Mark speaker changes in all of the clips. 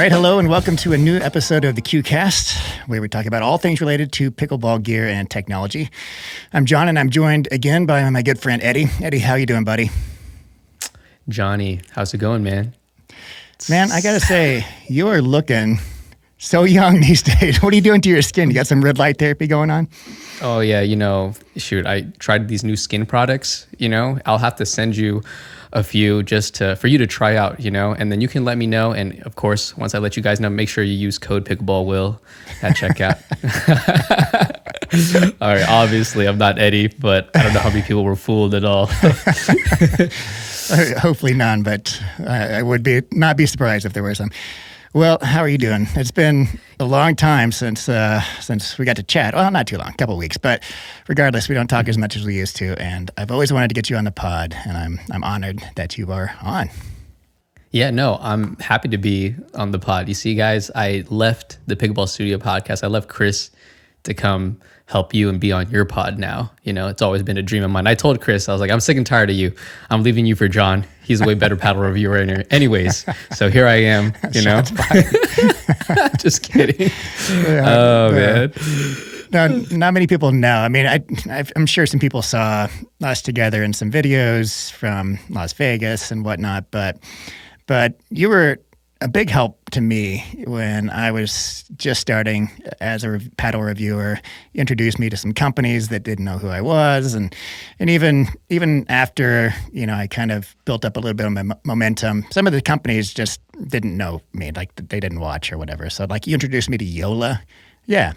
Speaker 1: right, hello and welcome to a new episode of the KewCast, where we talk about all things related to pickleball gear and technology. I'm John, and I'm joined again by my good friend Eddie. Eddie, how you doing, buddy?
Speaker 2: Johnny, how's it going, man?
Speaker 1: Man, I gotta say, you're looking so young these days. What are you doing to your skin? You got some red light therapy going on?
Speaker 2: Oh yeah, shoot, I tried these new skin products, I'll have to send you a few just for you to try out, and then you can let me know. And of course, once I let you guys know, make sure you use code PickleballWill at checkout. All right, obviously I'm not Eddie, but I don't know how many people were fooled at all.
Speaker 1: Hopefully none, but I would not be surprised if there were some. Well, how are you doing? It's been a long time since we got to chat. Well, not too long, a couple of weeks, but regardless, we don't talk as much as we used to. And I've always wanted to get you on the pod, and I'm honored that you are on.
Speaker 2: Yeah, no, I'm happy to be on the pod. You see, guys, I left the Pickleball Studio podcast. I left Chris to come help you and be on your pod now. It's always been a dream of mine. I told Chris, I was like, I'm sick and tired of you. I'm leaving you for John. He's a way better paddle reviewer anyways. So here I am, Just kidding. Man.
Speaker 1: No, not many people know. I mean, I'm sure some people saw us together in some videos from Las Vegas and whatnot, but you were a big help to me when I was just starting as a paddle reviewer. You introduced me to some companies that didn't know who I was, and even after I kind of built up a little bit of momentum, some of the companies just didn't know me, like they didn't watch or whatever. So like you introduced me to JOOLA. Yeah.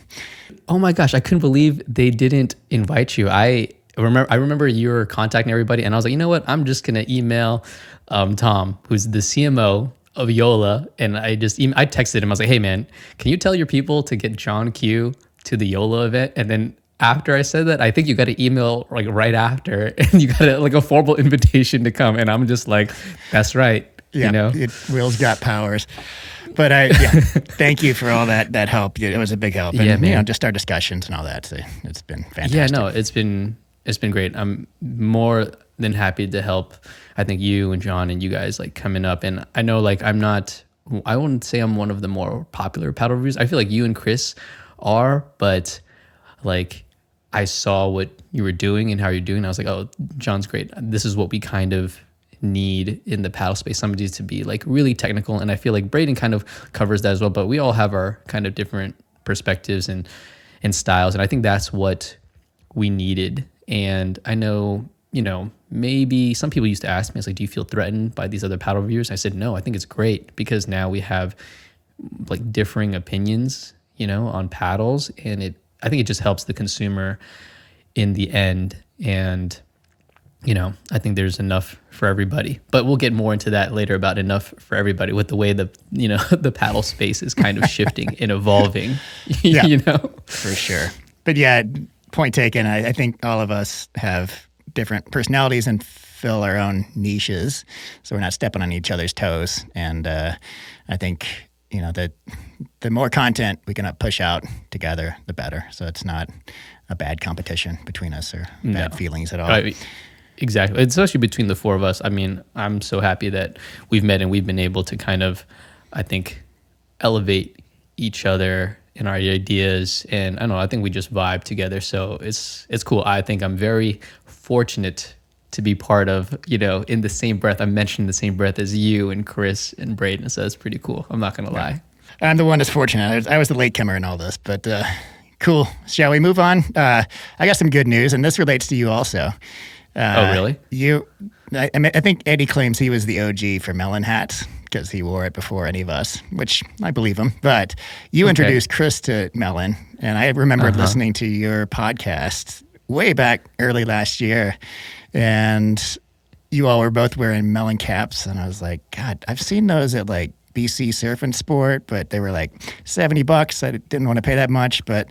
Speaker 2: Oh my gosh, I couldn't believe they didn't invite you. I remember you were contacting everybody, and I was like, you know what? I'm just gonna email Tom, who's the CMO of JOOLA, and I texted him. I was like, hey man, can you tell your people to get John Q to the JOOLA event? And then after I said that, I think you got an email like right after, and you got a formal invitation to come. And I'm just like, that's right.
Speaker 1: Yeah, Will's got powers. But thank you for all that help. It was a big help. And,
Speaker 2: yeah, man.
Speaker 1: Just our discussions and all that. So it's been fantastic.
Speaker 2: Yeah, no, it's been great. I'm more than happy to help. I think you and John and you guys like coming up. And I know like I wouldn't say I'm one of the more popular paddle reviewers. I feel like you and Chris are, but like I saw what you were doing and how you're doing. I was like, oh, John's great. This is what we kind of need in the paddle space. Somebody to be like really technical. And I feel like Braden kind of covers that as well, but we all have our kind of different perspectives and styles. And I think that's what we needed. And I know, maybe some people used to ask me, it's like, do you feel threatened by these other paddle reviewers? I said, no, I think it's great because now we have like differing opinions, on paddles. And I think it just helps the consumer in the end. And, I think there's enough for everybody, but we'll get more into that later about enough for everybody with the way the paddle space is kind of shifting and evolving,
Speaker 1: For sure. But yeah, point taken. I think all of us have different personalities and fill our own niches, so we're not stepping on each other's toes. And I think that the more content we can push out together, the better. So it's not a bad competition between us or bad feelings at all.
Speaker 2: Right. Exactly, especially between the four of us. I mean, I'm so happy that we've met and we've been able to kind of, I think, elevate each other in our ideas, and I think we just vibe together. So it's cool. I think I'm very fortunate to be part of, in the same breath. I mentioned the same breath as you and Chris and Braden, so that's pretty cool. I'm not gonna lie.
Speaker 1: I'm the one that's fortunate. I was the latecomer in all this, but cool. Shall we move on? I got some good news, and this relates to you also.
Speaker 2: Oh, really?
Speaker 1: I think Eddie claims he was the OG for MELIN hats because he wore it before any of us, which I believe him. But you introduced Chris to MELIN, and I remember listening to your podcast way back early last year, and you all were both wearing MELIN caps, and I was like, God, I've seen those at like BC Surf and Sport, but they were like $70. I didn't want to pay that much, but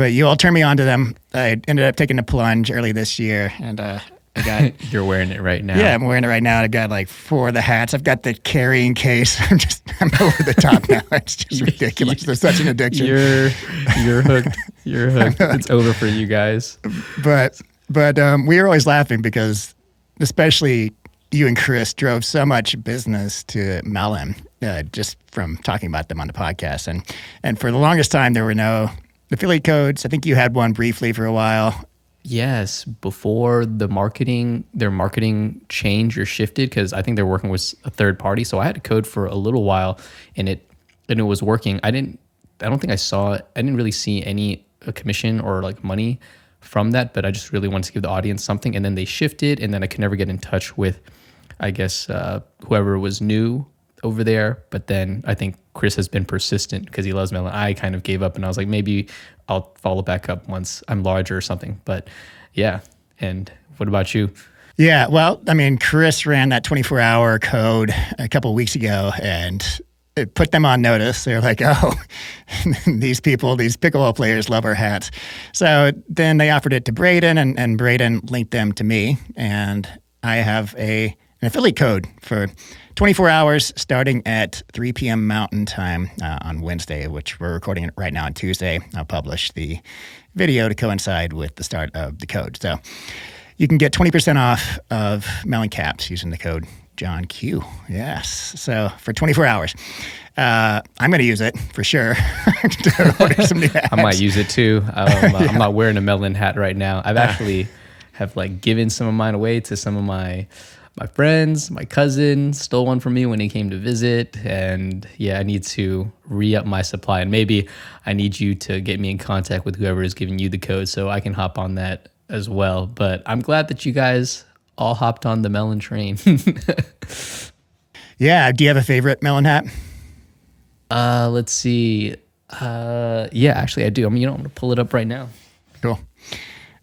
Speaker 1: you all turned me on to them. I ended up taking a plunge early this year, and I got...
Speaker 2: You're wearing it right now.
Speaker 1: Yeah, I'm wearing it right now. I've got like 4 of the hats. I've got the carrying case. I'm over the top now. It's just ridiculous. There's such an addiction.
Speaker 2: You're hooked. You're hooked. It's over for you guys.
Speaker 1: But we were always laughing because, especially you and Chris drove so much business to MELIN just from talking about them on the podcast. And for the longest time, there were no affiliate codes. I think you had one briefly for a while.
Speaker 2: Yes, before their marketing changed or shifted, because I think they're working with a third party. So I had a code for a little while, and it was working. I didn't really see any commission or like money from that, but I just really wanted to give the audience something. And then they shifted, and then I could never get in touch with, I guess, whoever was new over there. But then I think Chris has been persistent because he loves MELIN. I kind of gave up, and I was like, maybe I'll follow back up once I'm larger or something. But yeah. And what about you?
Speaker 1: Yeah, well, I mean, Chris ran that 24-hour code a couple of weeks ago, and it put them on notice. They're like, oh, these pickleball players love our hats. So then they offered it to Braden, and Braden linked them to me. And I have an affiliate code for 24 hours starting at 3 p.m. Mountain Time on Wednesday, which we're recording it right now on Tuesday. I'll publish the video to coincide with the start of the code. So you can get 20% off of MELIN caps using the code John Q. Yes. So for 24 hours. I'm going to use it for sure to order some new hats.
Speaker 2: I might use it too. I'm not wearing a MELIN hat right now. I've actually have like given some of mine away to some of my friends. My cousin stole one from me when he came to visit. And yeah, I need to re-up my supply. And maybe I need you to get me in contact with whoever is giving you the code so I can hop on that as well. But I'm glad that you guys all hopped on the MELIN train.
Speaker 1: Yeah. Do you have a favorite MELIN hat?
Speaker 2: Let's see. Yeah, actually I do. I'm going to pull it up right now.
Speaker 1: Cool.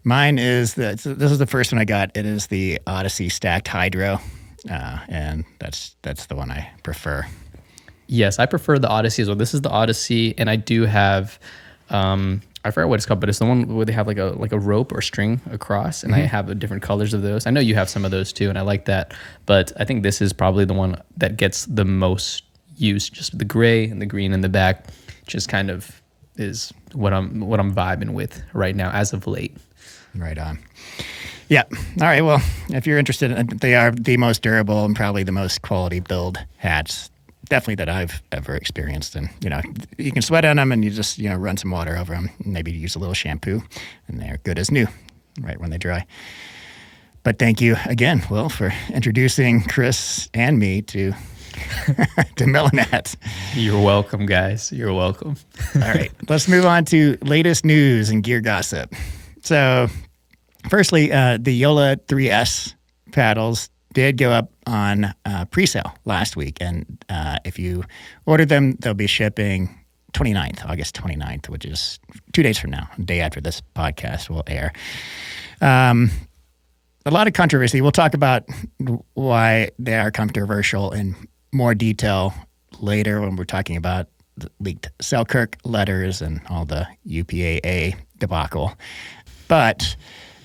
Speaker 1: Mine is this is the first one I got. It is the Odyssey Stacked Hydro, and that's the one I prefer.
Speaker 2: Yes, I prefer the Odyssey as well. This is the Odyssey, and I do have, I forgot what it's called, but it's the one where they have like a rope or string across, and I have different colors of those. I know you have some of those too, and I like that, but I think this is probably the one that gets the most use. Just the gray and the green in the back, just kind of is what I'm vibing with right now as of late.
Speaker 1: Right on. Yeah. All right. Well, if you're interested, they are the most durable and probably the most quality build hats, definitely that I've ever experienced. And, you can sweat on them and you just, run some water over them, maybe use a little shampoo, and they're good as new right when they dry. But thank you again, Will, for introducing Chris and me to MELIN hats.
Speaker 2: You're welcome, guys. You're welcome.
Speaker 1: All right. Let's move on to latest news and gear gossip. So, firstly, the JOOLA 3S paddles did go up on pre-sale last week. And if you order them, they'll be shipping August 29th, which is 2 days from now, the day after this podcast will air. A lot of controversy. We'll talk about why they are controversial in more detail later when we're talking about the leaked Selkirk letters and all the UPA-A debacle. But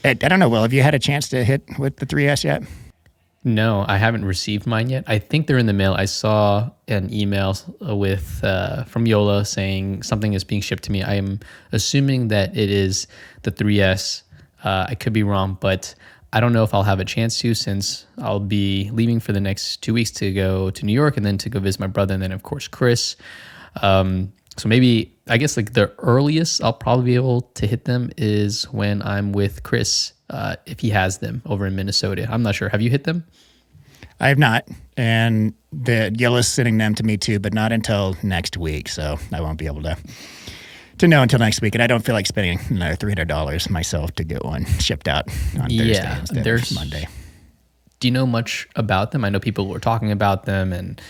Speaker 1: I don't know, Will, have you had a chance to hit with the 3S yet?
Speaker 2: No, I haven't received mine yet. I think they're in the mail. I saw an email with from JOOLA saying something is being shipped to me. I am assuming that it is the 3S. I could be wrong, but I don't know if I'll have a chance to, since I'll be leaving for the next 2 weeks to go to New York and then to go visit my brother and then, of course, Chris. So maybe, I guess, like the earliest I'll probably be able to hit them is when I'm with Chris, if he has them over in Minnesota. I'm not sure. Have you hit them?
Speaker 1: I have not. And the JOOLA's sending them to me too, but not until next week. So I won't be able to know until next week. And I don't feel like spending another $300 myself to get one shipped out on Thursday instead of Monday.
Speaker 2: Do you know much about them? I know people were talking about them, and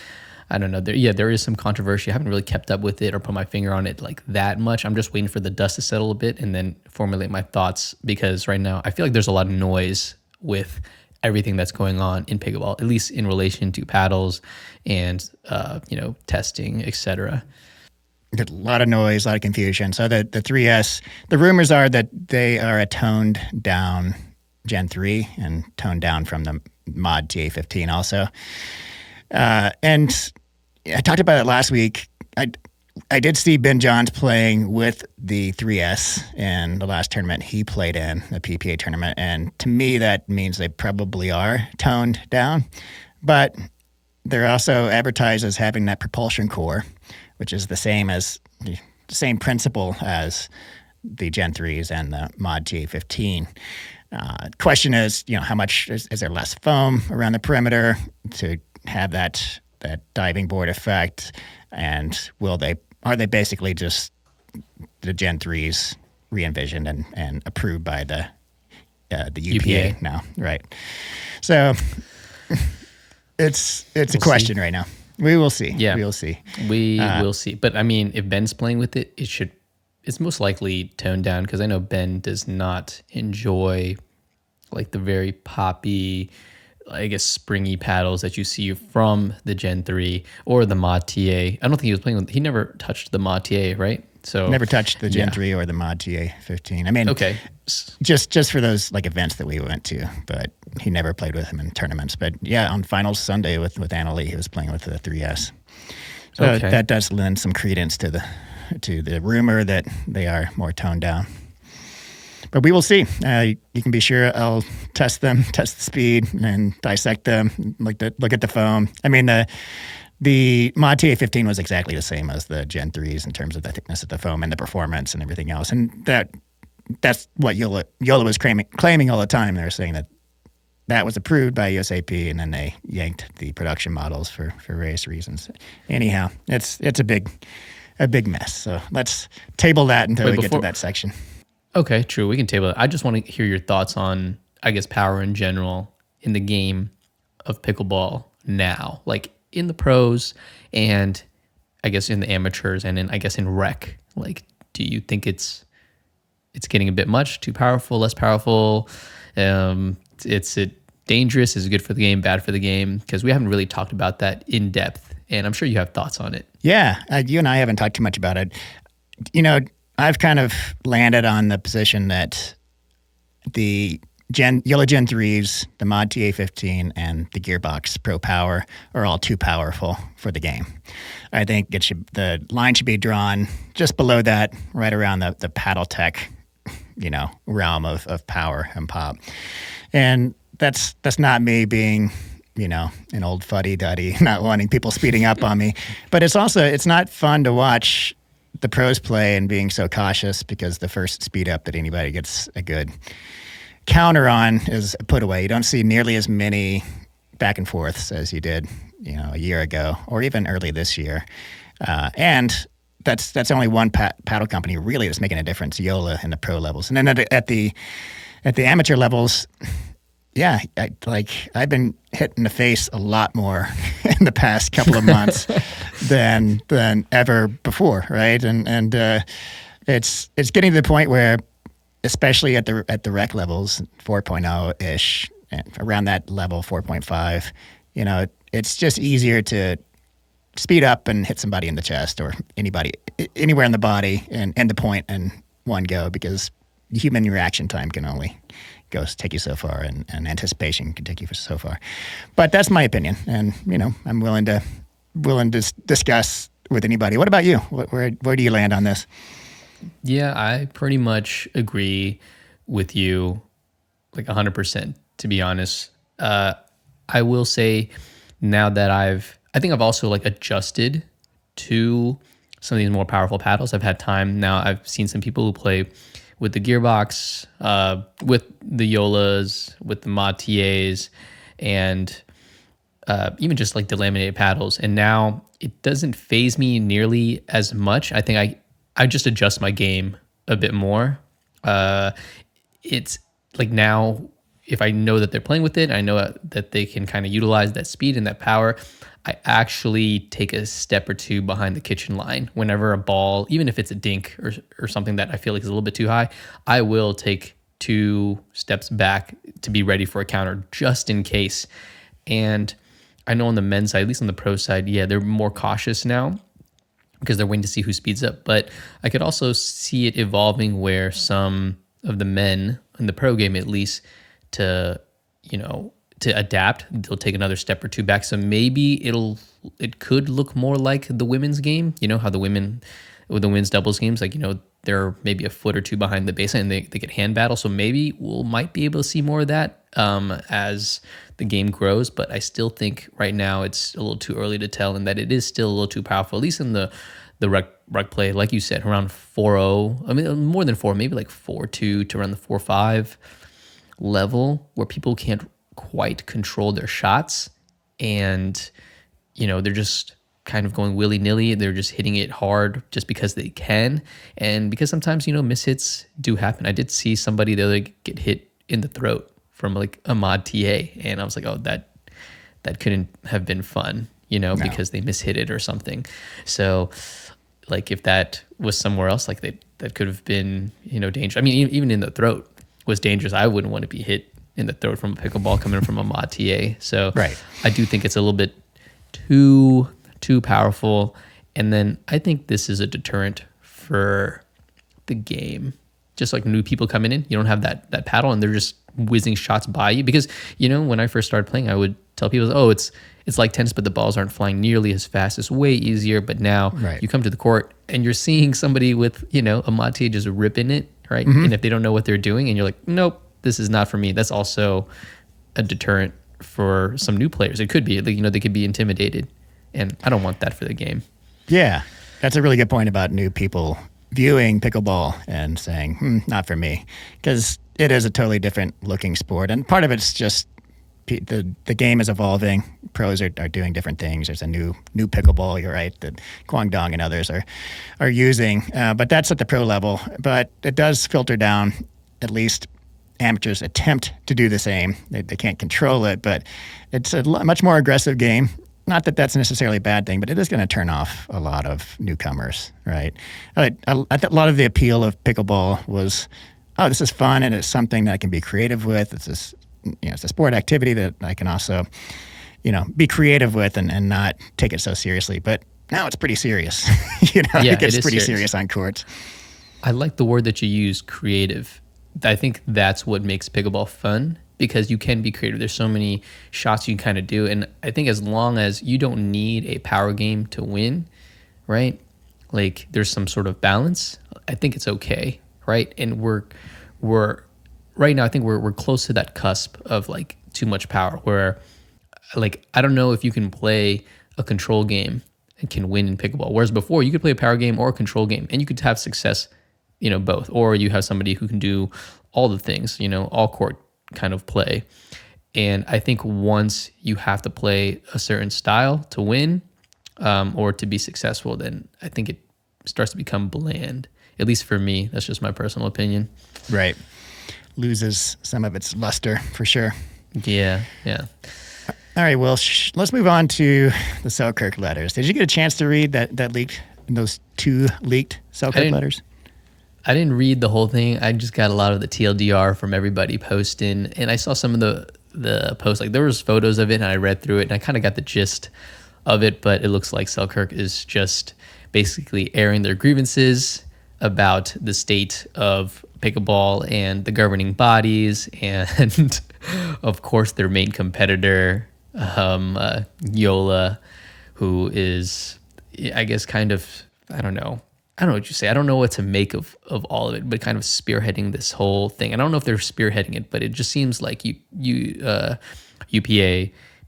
Speaker 2: I don't know. There is some controversy. I haven't really kept up with it or put my finger on it like that much. I'm just waiting for the dust to settle a bit and then formulate my thoughts, because right now I feel like there's a lot of noise with everything that's going on in pickleball, at least in relation to paddles and testing, etc.
Speaker 1: A lot of noise, a lot of confusion. So the 3S, the rumors are that they are a toned down Gen 3 and toned down from the mod TA15 also. And I talked about it last week. I I did see Ben Johns playing with the 3S in the last tournament he played in, the PPA tournament. And to me, that means they probably are toned down. But they're also advertised as having that propulsion core, which is the same principle as the Gen 3s and the Mod TA15. Question is, how much is there less foam around the perimeter to have that diving board effect, and are they basically just the Gen 3s re-envisioned and approved by the UPA now, right? So it's a question right now. We will see.
Speaker 2: Yeah,
Speaker 1: we will see.
Speaker 2: We will see. But I mean, if Ben's playing with it, it's most likely toned down, because I know Ben does not enjoy like the very poppy, I guess, springy paddles that you see from the Gen 3 or the Mod TA. I don't think he never touched the Mod TA, right? So
Speaker 1: never touched the Gen 3 or the Mod TA15. I mean,
Speaker 2: okay,
Speaker 1: just for those like events that we went to, but he never played with him in tournaments. But yeah, on finals Sunday with Anna Lee, he was playing with the 3S. So that does lend some credence to the rumor that they are more toned down. But we will see. You can be sure I'll test the speed, and dissect them, look at the foam. I mean, the Mod TA15 was exactly the same as the Gen 3s in terms of the thickness of the foam and the performance and everything else. And that's what YOLA was claiming all the time. They were saying that was approved by USAP, and then they yanked the production models for various reasons. Anyhow, it's a big mess. So let's table that until we get to that section.
Speaker 2: Okay, true. We can table it. I just want to hear your thoughts on, I guess, power in general in the game of pickleball now, like in the pros and I guess in the amateurs and in rec. Like, do you think it's getting a bit much, too powerful, less powerful? It's dangerous? Is it good for the game, bad for the game? Because we haven't really talked about that in depth, and I'm sure you have thoughts on it.
Speaker 1: Yeah, you and I haven't talked too much about it. I've kind of landed on the position that the YOLA Gen 3s, the Mod TA15, and the Gearbox Pro Power are all too powerful for the game. I think the line should be drawn just below that, right around the paddle tech, realm of power and pop. And that's not me being, an old fuddy-duddy, not wanting people speeding up on me. But it's not fun to watch the pros play and being so cautious, because the first speed up that anybody gets a good counter on is put away. You don't see nearly as many back and forths as you did, a year ago or even early this year. And that's only one paddle company really that's making a difference, YOLA, in the pro levels. And then at the amateur levels, yeah, I've been hit in the face a lot more in the past couple of months than ever before, right? And it's getting to the point where, especially at the rec levels, 4.0-ish, and around that level, 4.5, it's just easier to speed up and hit somebody in the chest or anywhere in the body and end the point in one go, because human reaction time can only take you so far, and anticipation can take you so far. But that's my opinion, and I'm willing to discuss with anybody. What about you? Where do you land on this?
Speaker 2: Yeah, I pretty much agree with you, like 100%. To be honest, I will say now that I think I've also like adjusted to some of these more powerful paddles. I've had time now. I've seen some people who play with the Gearbox, with the YOLAs, with the Mod TAs, and even just like the laminated paddles. And now it doesn't faze me nearly as much. I think I just adjust my game a bit more. It's like now, if I know that they're playing with it, I know that they can kind of utilize that speed and that power, I actually take a step or two behind the kitchen line. Whenever a ball, even if it's a dink or something that I feel like is a little bit too high, I will take 2 steps back to be ready for a counter just in case. And I know on the men's side, at least on the pro side, yeah, they're more cautious now because they're waiting to see who speeds up. But I could also see it evolving where some of the men in the pro game, at least, to to adapt, they'll take another step or two back. So maybe it could look more like the women's game. You know how with the women's doubles games, like, you know, they're maybe a foot or two behind the baseline and they get hand battle. So maybe might be able to see more of that as the game grows. But I still think right now it's a little too early to tell, and that it is still a little too powerful, at least in the rec play, like you said, around 4-0. I mean, more than 4, maybe like 4-2 to around the 4-5 level, where people can't quite control their shots, and, you know, they're just kind of going willy-nilly. They're just hitting it hard just because they can, and because sometimes, you know, mishits do happen. I did see somebody the other day get hit in the throat from like a mod TA, and I was like, oh, that couldn't have been fun, you know, no, because they mishit it or something. So like if that was somewhere else, like that could have been, you know, dangerous. I mean, even in the throat was dangerous. I wouldn't want to be hit in the throat from a pickleball coming from a mod TA. So right. I do think it's a little bit too powerful. And then I think this is a deterrent for the game. Just like new people coming in, you don't have that paddle, and they're just whizzing shots by you. Because, you know, when I first started playing, I would tell people, oh, it's like tennis, but the balls aren't flying nearly as fast. It's way easier. But now you come to the court and you're seeing somebody with, you know, a mod TA just ripping it, right? Mm-hmm. And if they don't know what they're doing, and you're like, nope, this is not for me. That's also a deterrent for some new players. It could be, you know, they could be intimidated, and I don't want that for the game.
Speaker 1: Yeah, that's a really good point about new people viewing pickleball and saying, not for me, because it is a totally different looking sport. And part of it's just the game is evolving. Pros are doing different things. There's a new pickleball, you're right, that Guangdong and others are using. But that's at the pro level. But it does filter down. At least amateurs attempt to do the same. They can't control it, but it's a much more aggressive game. Not that that's necessarily a bad thing, but it is going to turn off a lot of newcomers, right? I think a lot of the appeal of pickleball was, oh, this is fun, and it's something that I can be creative with. It's a sport activity that I can also, you know, be creative with and not take it so seriously. But now it's pretty serious. You know, it gets pretty serious on courts.
Speaker 2: I like the word that you use, creative. I think that's what makes pickleball fun, because you can be creative. There's so many shots you can kind of do. And I think as long as you don't need a power game to win, right? Like there's some sort of balance, I think it's okay, right? And we're right now, I think we're close to that cusp of like too much power, where like, I don't know if you can play a control game and can win in pickleball. Whereas before, you could play a power game or a control game and you could have success, you know, both. Or you have somebody who can do all the things, you know, all court kind of play. And I think once you have to play a certain style to win or to be successful, then I think it starts to become bland. At least for me, that's just my personal opinion.
Speaker 1: Right. Loses some of its luster for sure.
Speaker 2: Yeah.
Speaker 1: All right, well, let's move on to the Selkirk letters. Did you get a chance to read that leaked, those 2 leaked Selkirk letters?
Speaker 2: I didn't read the whole thing. I just got a lot of the TLDR from everybody posting, and I saw some of the posts. Like there was photos of it, and I read through it, and I kind of got the gist of it. But it looks like Selkirk is just basically airing their grievances about the state of pickleball and the governing bodies, and of course their main competitor, JOOLA, who is, I guess, kind of, I don't know what you say. I don't know what to make of all of it, but kind of spearheading this whole thing. I don't know if they're spearheading it, but it just seems like UPA,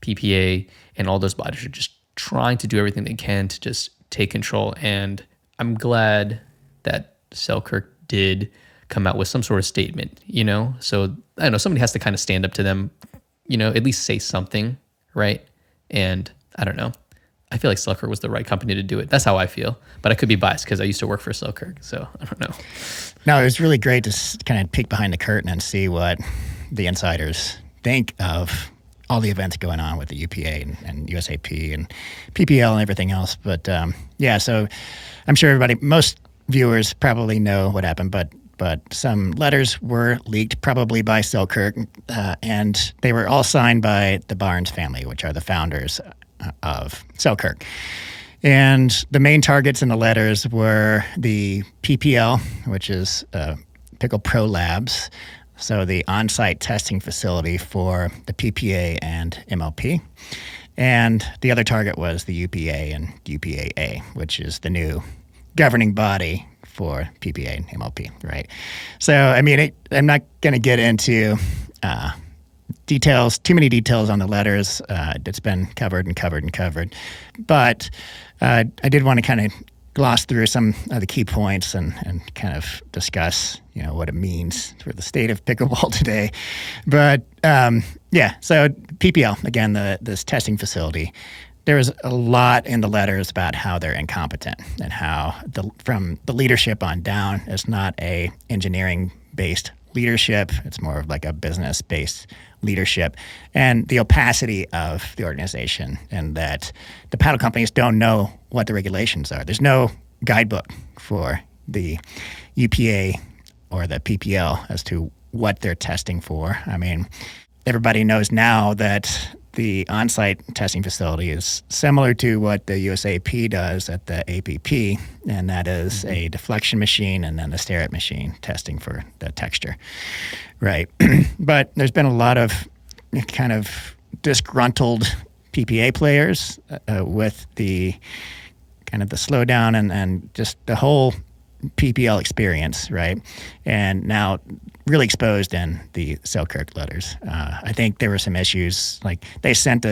Speaker 2: PPA, and all those bodies are just trying to do everything they can to just take control. And I'm glad that Selkirk did come out with some sort of statement, you know? So I don't know, somebody has to kind of stand up to them, you know, at least say something, right? And I don't know. I feel like Selkirk was the right company to do it. That's how I feel. But I could be biased because I used to work for Selkirk, so I don't know.
Speaker 1: No, it was really great to kind of peek behind the curtain and see what the insiders think of all the events going on with the UPA and USAP and PPL and everything else. But yeah, so I'm sure most viewers probably know what happened, but some letters were leaked, probably by Selkirk, and they were all signed by the Barnes family, which are the founders of Selkirk. And the main targets in the letters were the PPL, which is Pickle Pro Labs, so the on-site testing facility for the PPA and MLP. And the other target was the UPA and UPA-A, which is the new governing body for PPA and MLP, right? So, I mean, I'm not going to get into details, too many details on the letters. It's been covered. But I did want to kind of gloss through some of the key points and kind of discuss, what it means for the state of pickleball today. But so PPL, again, this testing facility, there was a lot in the letters about how they're incompetent and how from the leadership on down, it's not a engineering-based leadership. It's more of like a business-based leadership, and the opacity of the organization, and that the paddle companies don't know what the regulations are. There's no guidebook for the UPA or the PPL as to what they're testing for. I mean, everybody knows now that the on-site testing facility is similar to what the USAP does at the APP, and that is a deflection machine and then a stare-at machine testing for the texture, right? But there's been a lot of kind of disgruntled PPA players with the kind of the slowdown and just the whole PPL experience, right? And now really exposed in the Selkirk letters. I think there were some issues, like they sent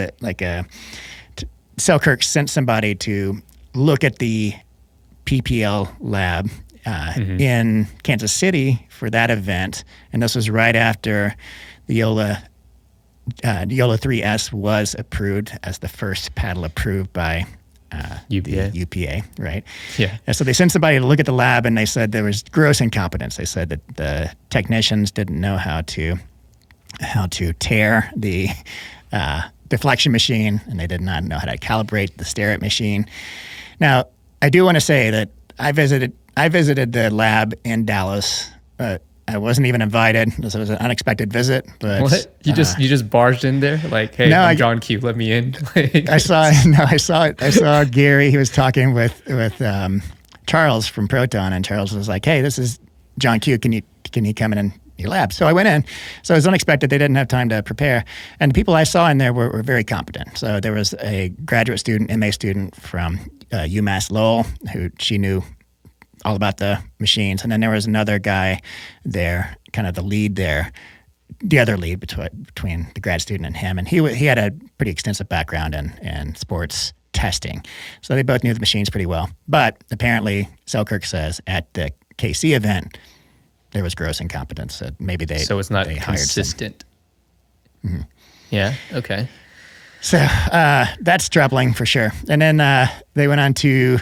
Speaker 1: Selkirk sent somebody to look at the PPL lab in Kansas City for that event, and this was right after the YOLA 3S was approved as the first paddle approved by
Speaker 2: UPA.
Speaker 1: The UPA, right?
Speaker 2: Yeah.
Speaker 1: And so they sent somebody to look at the lab, and they said there was gross incompetence. They said that the technicians didn't know how to tear the deflection machine, and they did not know how to calibrate the stare-at machine. Now, I do want to say that I visited the lab in Dallas. I wasn't even invited. This was an unexpected visit. But
Speaker 2: what? You just barged in there like, hey, I'm John Kew, let me in.
Speaker 1: I saw Gary. He was talking with Charles from Proton, and Charles was like, hey, this is John Kew. Can you come in your lab? So I went in. So it was unexpected. They didn't have time to prepare. And the people I saw in there were very competent. So there was a graduate student, MA student from UMass Lowell, who she knew all about the machines. And then there was another guy there, kind of the lead there, the other lead between the grad student and him. And he had a pretty extensive background in sports testing. So they both knew the machines pretty well. But apparently, Selkirk says at the KC event, there was gross incompetence. So maybe
Speaker 2: so it's not consistent.
Speaker 1: Mm-hmm.
Speaker 2: Yeah, okay.
Speaker 1: So that's troubling for sure. And then they went on to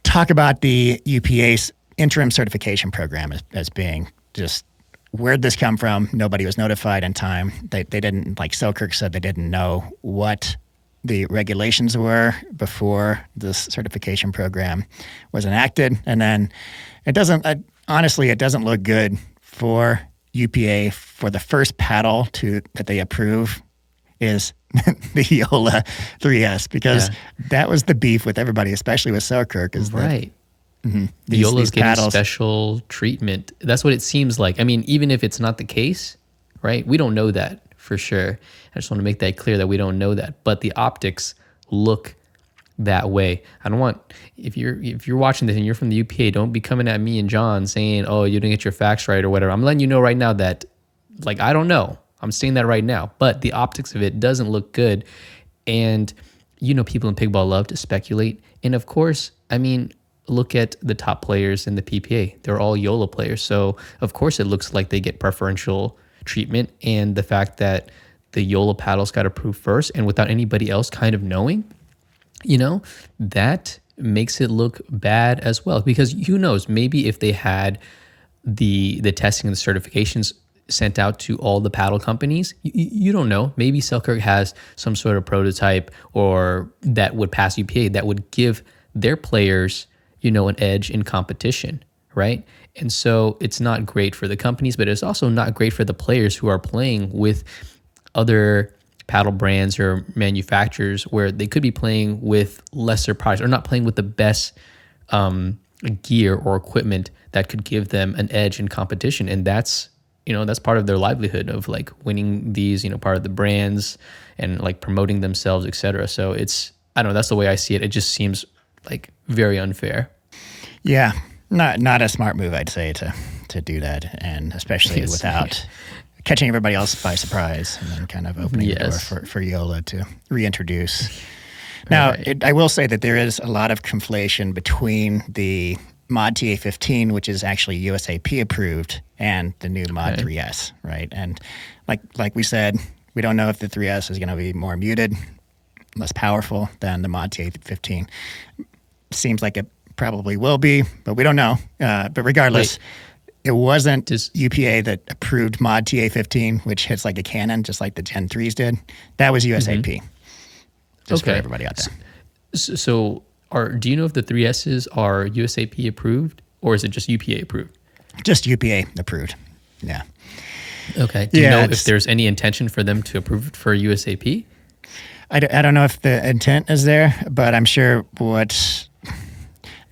Speaker 1: talk about the UPA's interim certification program as being just, where'd this come from? Nobody was notified in time. They didn't, like Selkirk said, they didn't know what the regulations were before this certification program was enacted. And then it doesn't look good for UPA for the first paddle that they approve is the YOLA 3S, because that was the beef with everybody, especially with Selkirk. Is
Speaker 2: right.
Speaker 1: That
Speaker 2: the YOLA's getting special treatment. That's what it seems like. I mean, even if it's not the case, right? We don't know that for sure. I just want to make that clear that we don't know that. But the optics look that way. I don't want, if you're watching this and you're from the UPA, don't be coming at me and John saying, oh, you didn't get your facts right or whatever. I'm letting you know right now that, like, I don't know. I'm saying that right now, but the optics of it doesn't look good. And, people in pickleball love to speculate. And of course, I mean, look at the top players in the PPA. They're all YOLA players. So of course it looks like they get preferential treatment. And the fact that the YOLA paddles got approved first and without anybody else kind of knowing, that makes it look bad as well. Because who knows, maybe if they had the testing and the certifications sent out to all the paddle companies, you don't know. Maybe Selkirk has some sort of prototype or that would pass UPA that would give their players, an edge in competition, right? And so it's not great for the companies, but it's also not great for the players who are playing with other paddle brands or manufacturers where they could be playing with lesser products or not playing with the best gear or equipment that could give them an edge in competition. And that's that's part of their livelihood of like winning these, part of the brands and like promoting themselves, etc. So I don't know, that's the way I see it. It just seems like very unfair.
Speaker 1: Yeah, not a smart move, I'd say, to do that, and especially without catching everybody else by surprise, and then kind of opening the door for JOOLA to reintroduce. Now, I will say that there is a lot of conflation between the Mod TA15, which is actually USAP approved, and the new Mod 3S, right? And like we said, we don't know if the 3S is going to be more muted, less powerful than the Mod TA15. Seems like it probably will be, but we don't know. But regardless, it wasn't UPA that approved Mod TA15, which hits like a cannon, just like the Gen 3s did. That was USAP. Just for everybody out there.
Speaker 2: So do you know if the 3Ss are USAP approved, or is it just UPA approved?
Speaker 1: Just UPA approved. Yeah.
Speaker 2: Okay. Do you know if there's any intention for them to approve it for USAP?
Speaker 1: I don't know if the intent is there, but I'm sure what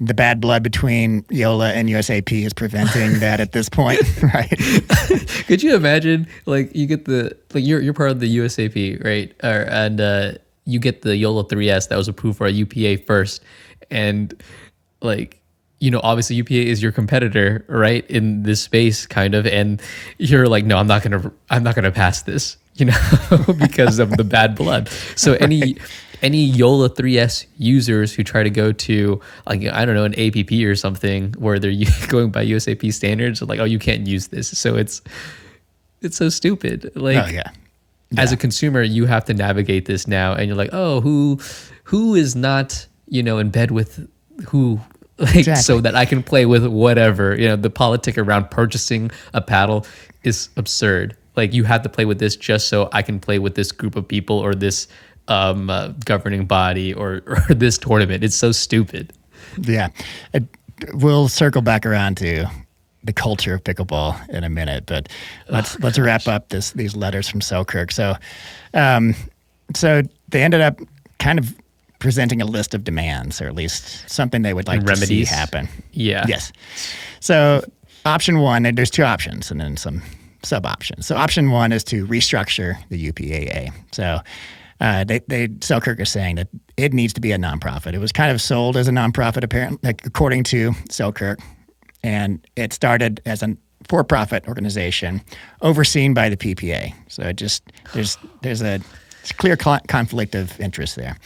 Speaker 1: the bad blood between JOOLA and USAP is preventing that at this point, right?
Speaker 2: Could you imagine, like, you get you're part of the USAP, right? And you get the JOOLA 3S that was approved for a UPA first, and like, obviously UPA is your competitor, right, in this space, kind of, and you're like, no, I'm not gonna pass this, because of the bad blood. So any JOOLA 3S users who try to go to, like, I don't know, an APP or something where they're going by USAP standards, like, oh, you can't use this. So it's so stupid. Like, as a consumer, you have to navigate this now, and you're like, oh, who is not, in bed with who, like, so that I can play with whatever. The politic around purchasing a paddle is absurd. Like, you have to play with this just so I can play with this group of people or this governing body or this tournament. It's so stupid.
Speaker 1: Yeah. We'll circle back around to the culture of pickleball in a minute, but let's wrap up these letters from Selkirk. So they ended up kind of presenting a list of demands, or at least something they would like to see happen.
Speaker 2: Yeah.
Speaker 1: Yes. So option one, and there's two options and then some sub options. So option one is to restructure the UPA-A. So Selkirk is saying that it needs to be a nonprofit. It was kind of sold as a nonprofit, apparently, like, according to Selkirk, and it started as a for-profit organization overseen by the PPA. So there's a clear conflict of interest there,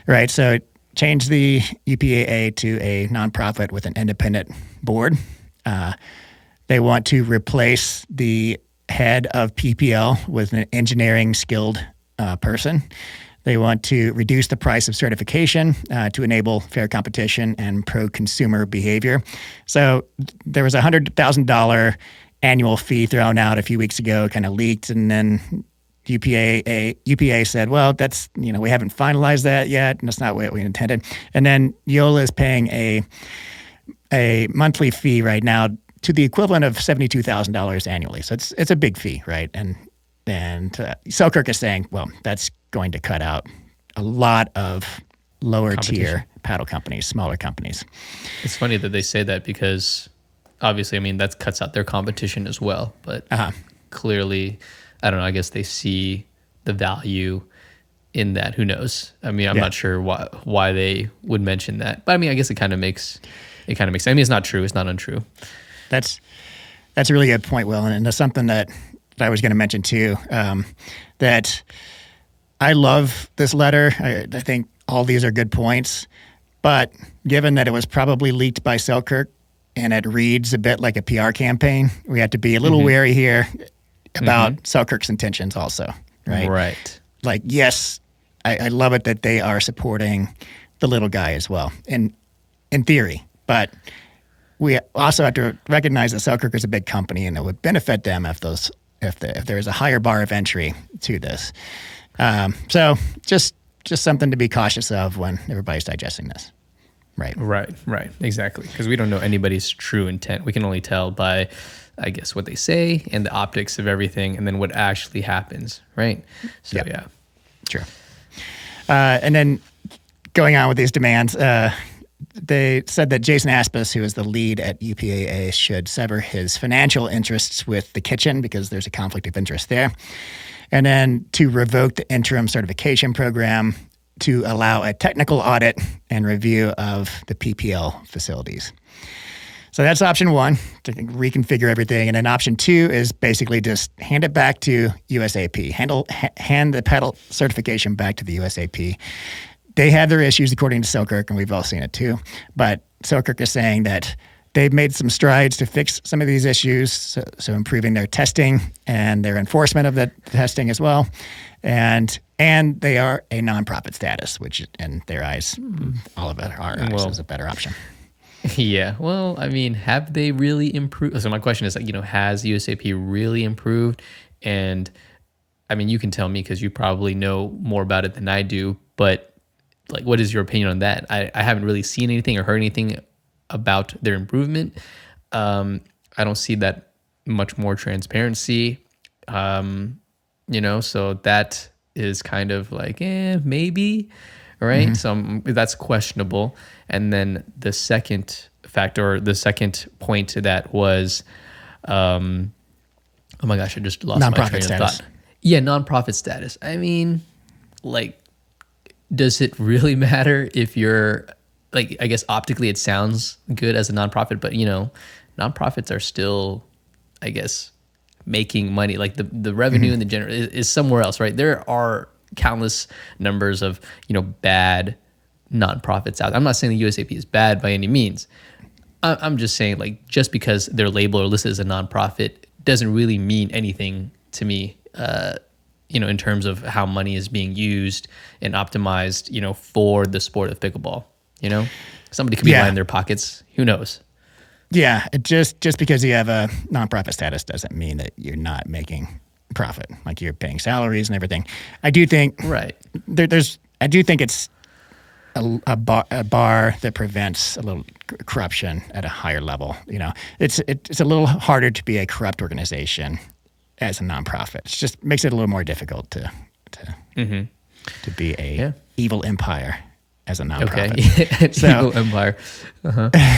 Speaker 1: right? So change the UPA-A to a nonprofit with an independent board. They want to replace the head of PPL with an engineering skilled person. They want to reduce the price of certification to enable fair competition and pro-consumer behavior. So there was a $100,000 annual fee thrown out a few weeks ago, kind of leaked, and then UPA said, well, that's, we haven't finalized that yet, and that's not what we intended. And then JOOLA is paying a monthly fee right now to the equivalent of $72,000 annually. So it's a big fee, right? And Selkirk is saying, well, that's going to cut out a lot of lower tier paddle companies, smaller companies.
Speaker 2: It's funny that they say that, because obviously, I mean, that cuts out their competition as well. But clearly, I don't know, I guess they see the value in that. Who knows? I mean, I'm not sure why they would mention that. But I mean, I guess it kind of makes sense. I mean, it's not true. It's not untrue.
Speaker 1: That's a really good point, Will. And that's something that I was going to mention too, that I love this letter. I think all these are good points, but given that it was probably leaked by Selkirk and it reads a bit like a PR campaign, we have to be a little wary here about Selkirk's intentions also, right?
Speaker 2: Right.
Speaker 1: Like, yes, I love it that they are supporting the little guy as well, in theory, but we also have to recognize that Selkirk is a big company, and it would benefit them if there is a higher bar of entry to this. So just something to be cautious of when everybody's digesting this. Right.
Speaker 2: Exactly. Because we don't know anybody's true intent. We can only tell by, I guess, what they say and the optics of everything, and then what actually happens. Right. So yeah.
Speaker 1: Sure. And then going on with these demands, they said that Jason Aspis, who is the lead at UPA-A, should sever his financial interests with the kitchen because there's a conflict of interest there. And then to revoke the interim certification program to allow a technical audit and review of the PPL facilities. So that's option one, to reconfigure everything. And then option two is basically just hand it back to USAP, hand the paddle certification back to the USAP. They have their issues according to Selkirk, and we've all seen it too. But Selkirk is saying that they've made some strides to fix some of these issues, so improving their testing and their enforcement of the testing as well. And they are a nonprofit status, which in their eyes, all of our eyes, is a better option.
Speaker 2: Yeah. Well, I mean, have they really improved? So my question is, like, has USAP really improved? And I mean, you can tell me because you probably know more about it than I do, but like, what is your opinion on that? I haven't really seen anything or heard anything about their improvement. I don't see that much more transparency, so that is kind of like, maybe, right? So that's questionable. And then the second factor, the second point to that was, oh my gosh, I just lost my train of thought. Yeah, nonprofit status. I mean, like, does it really matter if you're, like, I guess optically it sounds good as a nonprofit, but nonprofits are still, I guess, making money. Like the revenue and the general is somewhere else, right? There are countless numbers of, bad nonprofits out there. I'm not saying the USAP is bad by any means. I'm just saying, like, just because they're labeled or listed as a nonprofit doesn't really mean anything to me, in terms of how money is being used and optimized, for the sport of pickleball. Somebody could be lining their pockets. Who knows?
Speaker 1: Yeah, just because you have a nonprofit status doesn't mean that you're not making profit. Like, you're paying salaries and everything. I do think I do think it's a bar that prevents a little corruption at a higher level. It's a little harder to be a corrupt organization as a nonprofit. It just makes it a little more difficult to be a evil empire as a nonprofit.
Speaker 2: Okay. So, evil empire.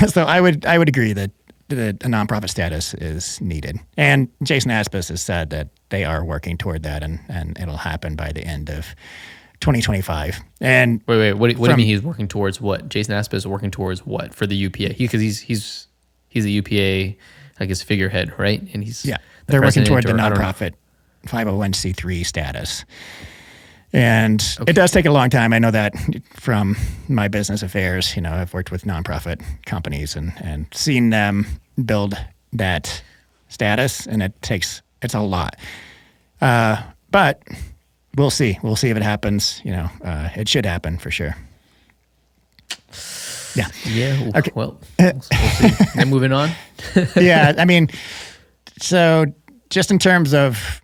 Speaker 1: So I would agree that a nonprofit status is needed. And Jason Aspis has said that they are working toward that, and it'll happen by the end of 2025. And
Speaker 2: wait, what do you mean he's working towards what? Jason Aspis is working towards what for the UPA? Because he's a UPA, I guess, figurehead, right? And
Speaker 1: they're working toward the nonprofit 501c3 status. And it does take a long time. I know that from my business affairs. I've worked with nonprofit companies and seen them build that status, and it's a lot. But we'll see. We'll see if it happens. It should happen for sure. Yeah.
Speaker 2: Yeah. Okay. Well, we'll see. And moving on.
Speaker 1: Yeah. I mean, so just in terms of,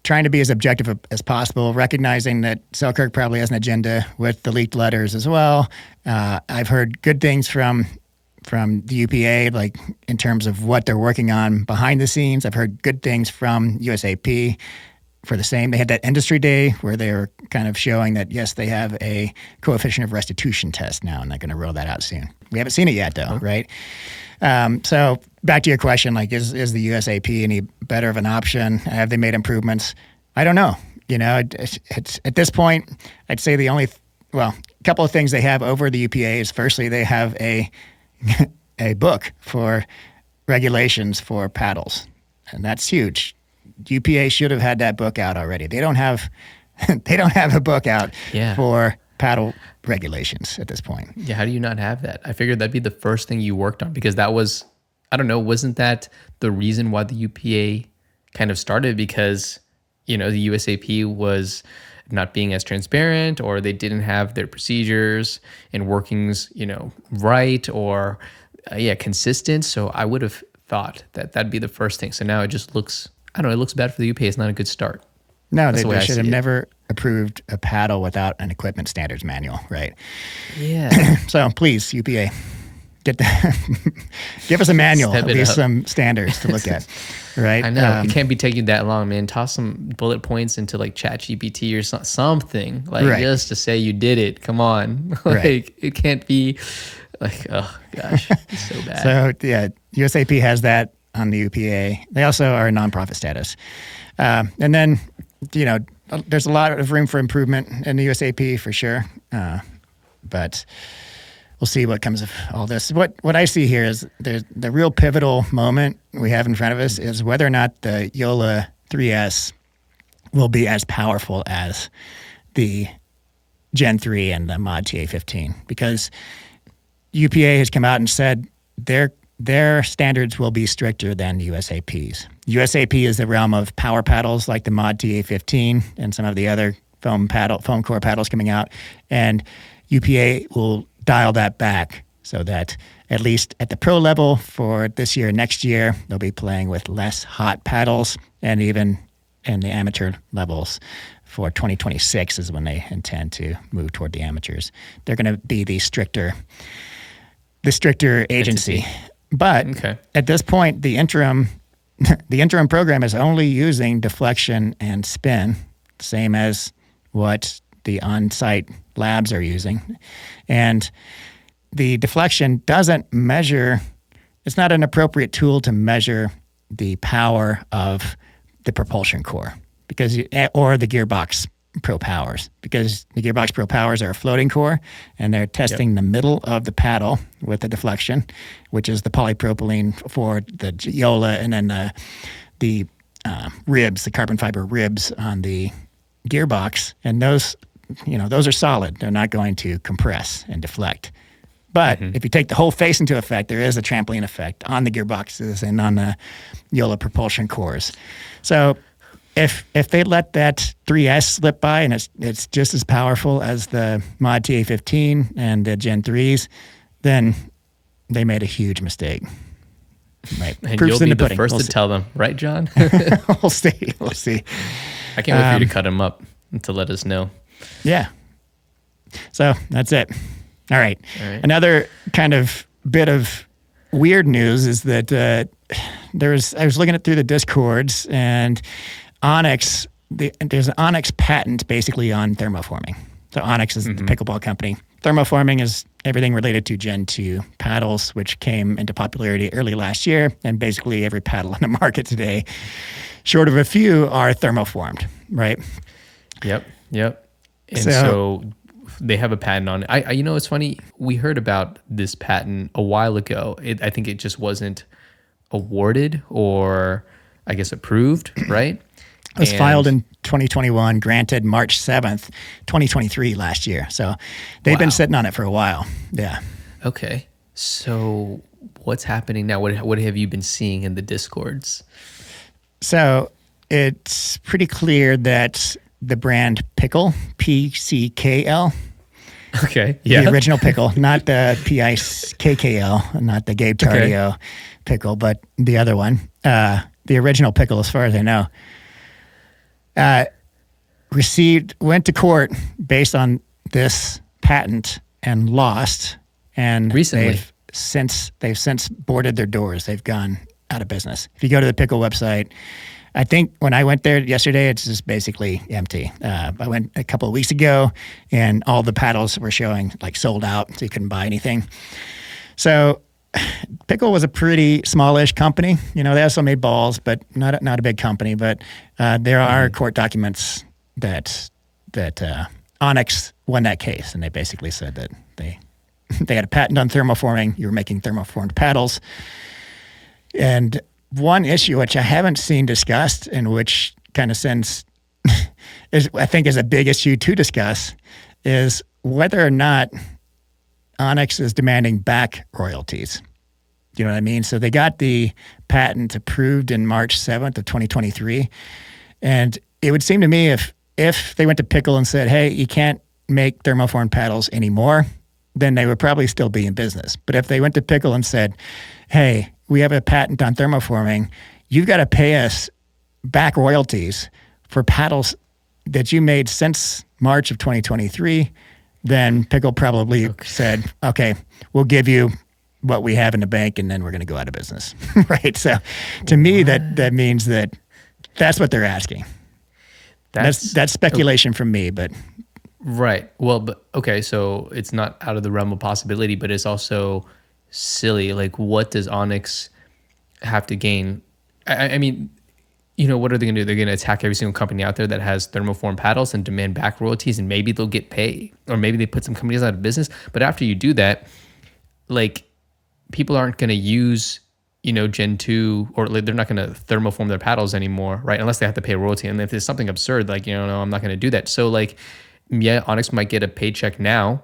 Speaker 1: trying to be as objective as possible, recognizing that Selkirk probably has an agenda with the leaked letters as well. I've heard good things from the UPA, like in terms of what they're working on behind the scenes. I've heard good things from USAP for the same. They had that industry day where they were kind of showing that, yes, they have a coefficient of restitution test now, and they're going to roll that out soon. We haven't seen it yet, though, right? So back to your question, like, is the USAP any better of an option? Have they made improvements? I don't know. It's at this point, I'd say a couple of things they have over the UPA is, firstly, they have a book for regulations for paddles, and that's huge. UPA should have had that book out already. They don't have a book out for paddle regulations at this point.
Speaker 2: Yeah, how do you not have that? I figured that'd be the first thing you worked on, because that was, I don't know, wasn't that the reason why the UPA kind of started? Because, the USAP was not being as transparent, or they didn't have their procedures and workings, right, or consistent. So I would have thought that that'd be the first thing. So now it just looks, I don't know, it looks bad for the UPA. It's not a good start.
Speaker 1: No, they should have never approved a paddle without an equipment standards manual, right?
Speaker 2: Yeah.
Speaker 1: So please, UPA, give us a manual, at least some standards to look at, right?
Speaker 2: I know. It can't be taking that long, man. Toss some bullet points into like ChatGPT or something, like just to say you did it. Come on. Like, it can't be Like, oh gosh, it's so bad.
Speaker 1: So yeah, USAP has that on the UPA. They also are a nonprofit status. And then, there's a lot of room for improvement in the USAP for sure. But we'll see what comes of all this. What I see here is the real pivotal moment we have in front of us is whether or not the JOOLA 3S will be as powerful as the Gen 3 and the Mod TA15, because UPA has come out and said their standards will be stricter than USAP's. USAP is the realm of power paddles like the Mod TA15 and some of the other foam core paddles coming out, and UPA will dial that back so that at least at the pro level for this year, next year, they'll be playing with less hot paddles, and even in the amateur levels for 2026 is when they intend to move toward the amateurs. They're going to be the stricter agency. But at this point, the interim program is only using deflection and spin, same as what the on-site labs are using. And the deflection doesn't measure, it's not an appropriate tool to measure the power of the propulsion core or the gearbox pro powers, because the gearbox pro powers are a floating core, and they're testing the middle of the paddle with the deflection, which is the polypropylene for the JOOLA, and then the ribs, the carbon fiber ribs on the gearbox, and those are solid. They're not going to compress and deflect. But if you take the whole face into effect, there is a trampoline effect on the gearboxes and on the JOOLA propulsion cores. So if they let that 3S slip by and it's just as powerful as the Mod TA15 and the Gen 3s, then they made a huge mistake. Right.
Speaker 2: And you'll be the first to tell them, right, John?
Speaker 1: We'll see.
Speaker 2: I can't wait for you to cut them up and to let us know.
Speaker 1: Yeah. So that's it. All right. Another kind of bit of weird news is that I was looking through the Discords, and Onix, there's an Onix patent basically on thermoforming. So Onix is the pickleball company. Thermoforming is everything related to Gen 2 paddles, which came into popularity early last year, and basically every paddle in the market today, short of a few, are thermoformed, right?
Speaker 2: Yep. And so they have a patent on it. It's funny. We heard about this patent a while ago. I think it just wasn't awarded or, I guess, approved, right?
Speaker 1: It was filed in 2021, granted March 7th, 2023 last year. So they've been sitting on it for a while. Yeah.
Speaker 2: Okay. So what's happening now? What have you been seeing in the Discords?
Speaker 1: So it's pretty clear that the brand Pickle, PCKL.
Speaker 2: Okay. Yeah.
Speaker 1: The original pickle, not the PIKKL, not the Gabe Tardio pickle, but the other one. The original pickle, as far as I know, went to court based on this patent and lost. And
Speaker 2: recently,
Speaker 1: they've since boarded their doors. They've gone out of business. If you go to the Pickle website, I think when I went there yesterday, it's just basically empty. I went a couple of weeks ago, and all the paddles were showing like sold out, so you couldn't buy anything. So Pickle was a pretty smallish company. They also made balls, but not a big company. But there are court documents that Onix won that case, and they basically said that they had a patent on thermoforming. You were making thermoformed paddles, and one issue which I haven't seen discussed, and which kind of is a big issue to discuss, is whether or not Onix is demanding back royalties. Do you know what I mean? So they got the patent approved in March 7th of 2023. And it would seem to me if they went to Pickle and said, hey, you can't make thermoformed paddles anymore, then they would probably still be in business. But if they went to Pickle and said, hey, we have a patent on thermoforming, you've got to pay us back royalties for paddles that you made since March of 2023, then Pickle probably said, okay, we'll give you what we have in the bank, and then we're going to go out of business, right? So to me, that means that's what they're asking. That's speculation from me, but
Speaker 2: Right. Well, but okay, so it's not out of the realm of possibility, but it's also silly. Like, what does Onix have to gain? I mean, what are they going to do? They're going to attack every single company out there that has thermoform paddles and demand back royalties, and maybe they'll get paid, or maybe they put some companies out of business. But after you do that, like, people aren't going to use, Gen 2, or like, they're not going to thermoform their paddles anymore, right? Unless they have to pay a royalty. And if there's something absurd, like, no, I'm not going to do that. So, like, yeah, Onix might get a paycheck now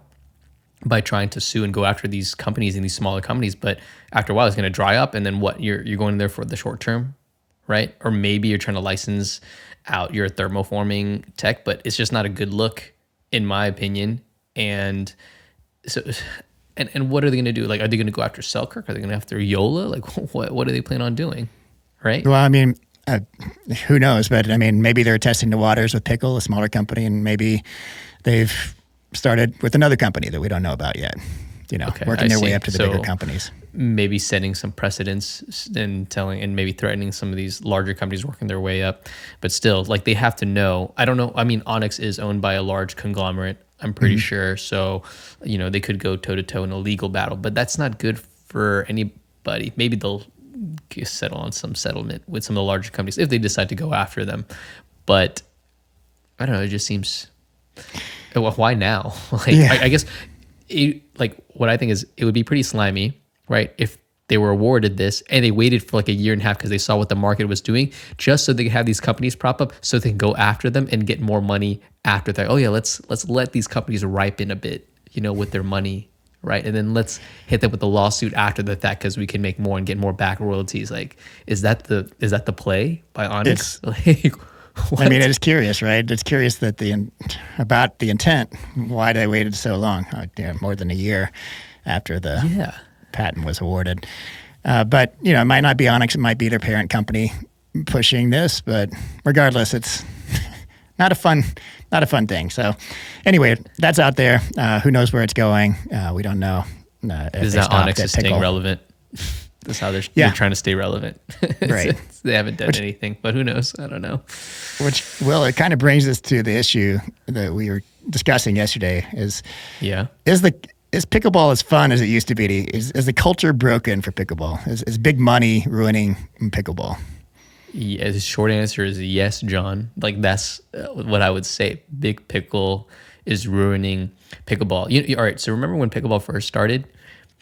Speaker 2: by trying to sue and go after these companies and these smaller companies, but after a while, it's going to dry up. And then what? You're going there for the short term, right? Or maybe you're trying to license out your thermoforming tech, but it's just not a good look, in my opinion. And so, and what are they going to do? Like, are they going to go after Selkirk? Are they going to go after JOOLA? Like, what do they plan on doing, right?
Speaker 1: Well, I mean, who knows? But I mean, maybe they're testing the waters with Pickle, a smaller company, and maybe they've started with another company that we don't know about yet. Working their way up to the bigger companies.
Speaker 2: Maybe setting some precedents and maybe threatening some of these larger companies working their way up. But still, like, they have to know. I don't know. I mean, Onix is owned by a large conglomerate, I'm pretty sure. So, they could go toe to toe in a legal battle, but that's not good for anybody. Maybe they'll settle on some settlement with some of the larger companies if they decide to go after them. But I don't know. It just seems, well, why now? I guess what I think is it would be pretty slimy, right? If they were awarded this and they waited for like a year and a half because they saw what the market was doing, just so they could have these companies prop up so they can go after them and get more money after that. Oh yeah, let's let these companies ripen a bit, with their money, right? And then let's hit them with the lawsuit after the fact because we can make more and get more back royalties. Like, is that the play by Onix?
Speaker 1: I mean, it's curious, right? It's curious that about the intent, why they waited so long, more than a year after the patent was awarded. But it might not be Onix; it might be their parent company pushing this. But regardless, it's not a fun thing. So anyway, that's out there. Who knows where it's going? We don't know.
Speaker 2: Is that Onix is staying relevant? That's how they're trying to stay relevant.
Speaker 1: Right.
Speaker 2: They haven't done anything, but who knows? I don't know.
Speaker 1: It kind of brings us to the issue that we were discussing yesterday is pickleball as fun as it used to be? Is the culture broken for pickleball? Is big money ruining pickleball?
Speaker 2: Yeah, the short answer is yes, John. Like, that's what I would say. Big Pickle is ruining pickleball. All right, so remember when pickleball first started,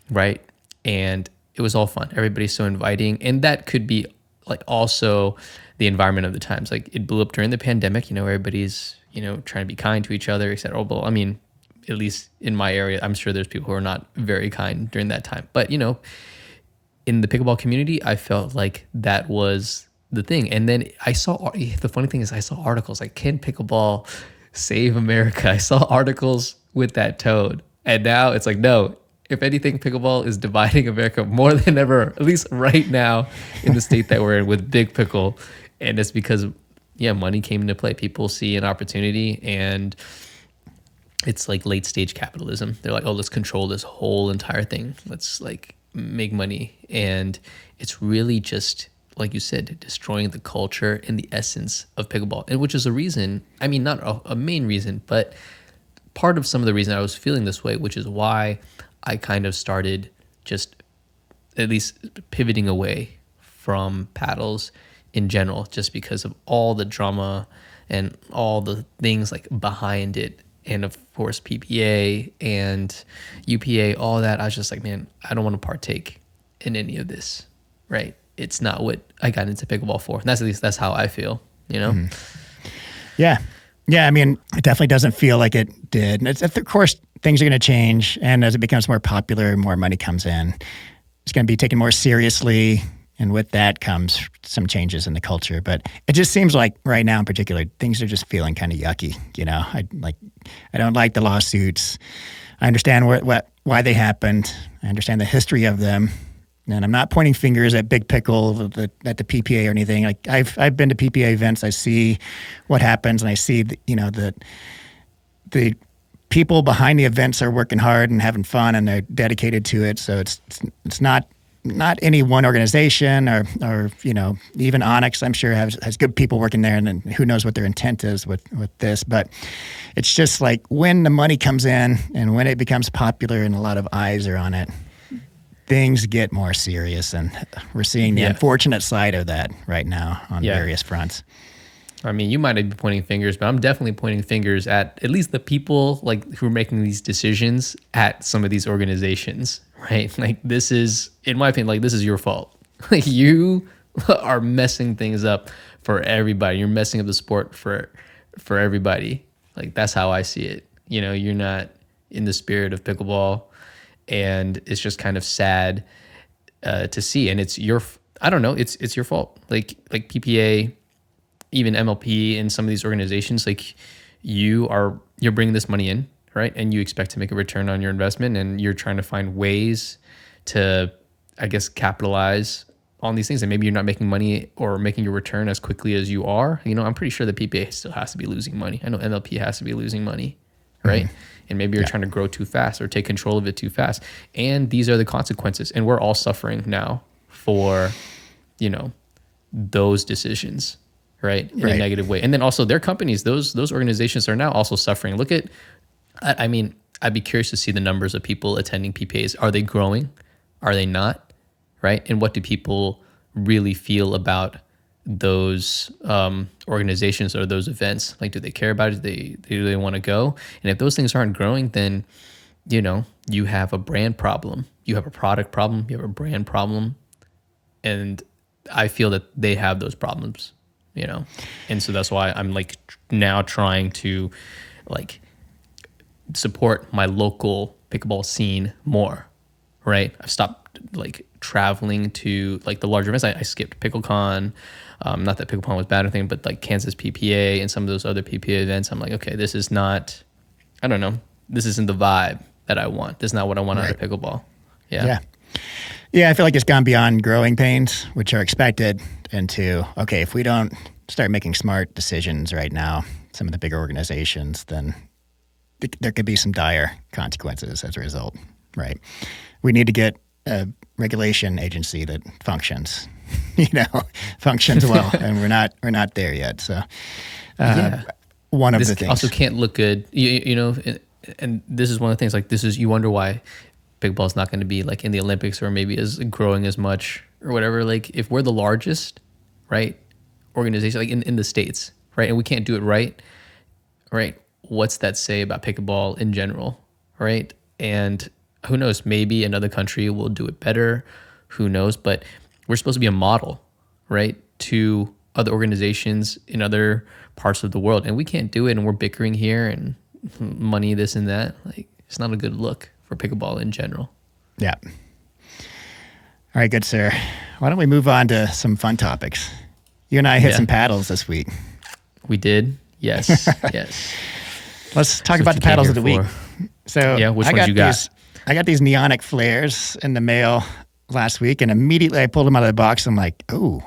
Speaker 2: right? And it was all fun. Everybody's so inviting. And that could be like also the environment of the times. Like, it blew up during the pandemic. everybody's, trying to be kind to each other, et cetera. Well, I mean, at least in my area, I'm sure there's people who are not very kind during that time. But, in the pickleball community, I felt like that was the thing. And then the funny thing is I saw articles like, can pickleball save America? I saw articles with that tone. And now it's like, no. If anything, pickleball is dividing America more than ever, at least right now in the state that we're in with Big Pickle. And it's because, money came into play. People see an opportunity, and it's like late stage capitalism. They're like, oh, let's control this whole entire thing. Let's like make money. And it's really just, like you said, destroying the culture and the essence of pickleball. And which is a reason, I mean, not a main reason, but part of some of the reason I was feeling this way, which is why I kind of started just at least pivoting away from paddles in general, just because of all the drama and all the things like behind it. And of course, PPA and UPA, all that. I was just like, man, I don't want to partake in any of this, right? It's not what I got into pickleball for. And at least that's how I feel,
Speaker 1: Mm-hmm. Yeah. Yeah, I mean, it definitely doesn't feel like it did. And of course, things are going to change. And as it becomes more popular, more money comes in. It's going to be taken more seriously. And with that comes some changes in the culture. But it just seems like right now in particular, things are just feeling kind of yucky. I don't like the lawsuits. I understand why they happened. I understand the history of them. And I'm not pointing fingers at Big Pickle, at the PPA or anything. Like, I've been to PPA events. I see what happens, and I see the people behind the events are working hard and having fun, and they're dedicated to it. So it's not not any one organization or even Onix, I'm sure has good people working there, and then who knows what their intent is with this. But it's just like when the money comes in and when it becomes popular and a lot of eyes are on it, things get more serious, and we're seeing the unfortunate side of that right now on various fronts.
Speaker 2: I mean, you might be pointing fingers, but I'm definitely pointing fingers at least the people like who are making these decisions at some of these organizations, right? Like this is, in my opinion, like this is your fault. Like you are messing things up for everybody. You're messing up the sport for everybody. Like that's how I see it. You're not in the spirit of pickleball, and it's just kind of sad to see. And it's I don't know, it's your fault. Like PPA, even MLP and some of these organizations, like you're bringing this money in, right? And you expect to make a return on your investment, and you're trying to find ways to, I guess, capitalize on these things. And maybe you're not making money or making your return as quickly as you are. I'm pretty sure the PPA still has to be losing money. I know MLP has to be losing money, right? Mm-hmm. And maybe you're trying to grow too fast or take control of it too fast. And these are the consequences. And we're all suffering now for, those decisions, right? In a negative way. And then also their companies, those organizations are now also suffering. Look at, I mean, I'd be curious to see the numbers of people attending PPAs. Are they growing? Are they not? Right? And what do people really feel about those organizations or those events? Like, do they care about it? Do they want to go? And if those things aren't growing, then, you have a brand problem. You have a product problem. You have a brand problem. And I feel that they have those problems. And so that's why I'm like now trying to like support my local pickleball scene more, right? I've stopped like traveling to like the larger events. I skipped PickleCon. Not that PickleCon was bad or anything, but like Kansas PPA and some of those other PPA events, I'm like, okay, this is not, I don't know, this isn't the vibe that I want. This is not what I want out of pickleball.
Speaker 1: Yeah, I feel like it's gone beyond growing pains, which are expected, into, okay, if we don't start making smart decisions right now, some of the bigger organizations, then there could be some dire consequences as a result, right? We need to get a regulation agency that functions, functions well, and we're not there yet. So, one of the things
Speaker 2: also can't look good, and this is one of the things. Like you wonder why pickleball is not going to be like in the Olympics or maybe as growing as much or whatever. Like if we're the largest, right, organization like in the States, right, and we can't do it right, what's that say about pickleball in general, right? And who knows, maybe another country will do it better, who knows, but we're supposed to be a model, right, to other organizations in other parts of the world, and we can't do it, and we're bickering here and money this and that. Like it's not a good look for pickleball in general.
Speaker 1: Yeah. All right, good sir. Why don't we move on to some fun topics? You and I hit some paddles this week.
Speaker 2: We did. Yes. Yes.
Speaker 1: Let's talk about the paddles of the week. So
Speaker 2: which ones you got?
Speaker 1: I got these Neonic flares in the mail last week, and immediately I pulled them out of the box. I'm like, oh,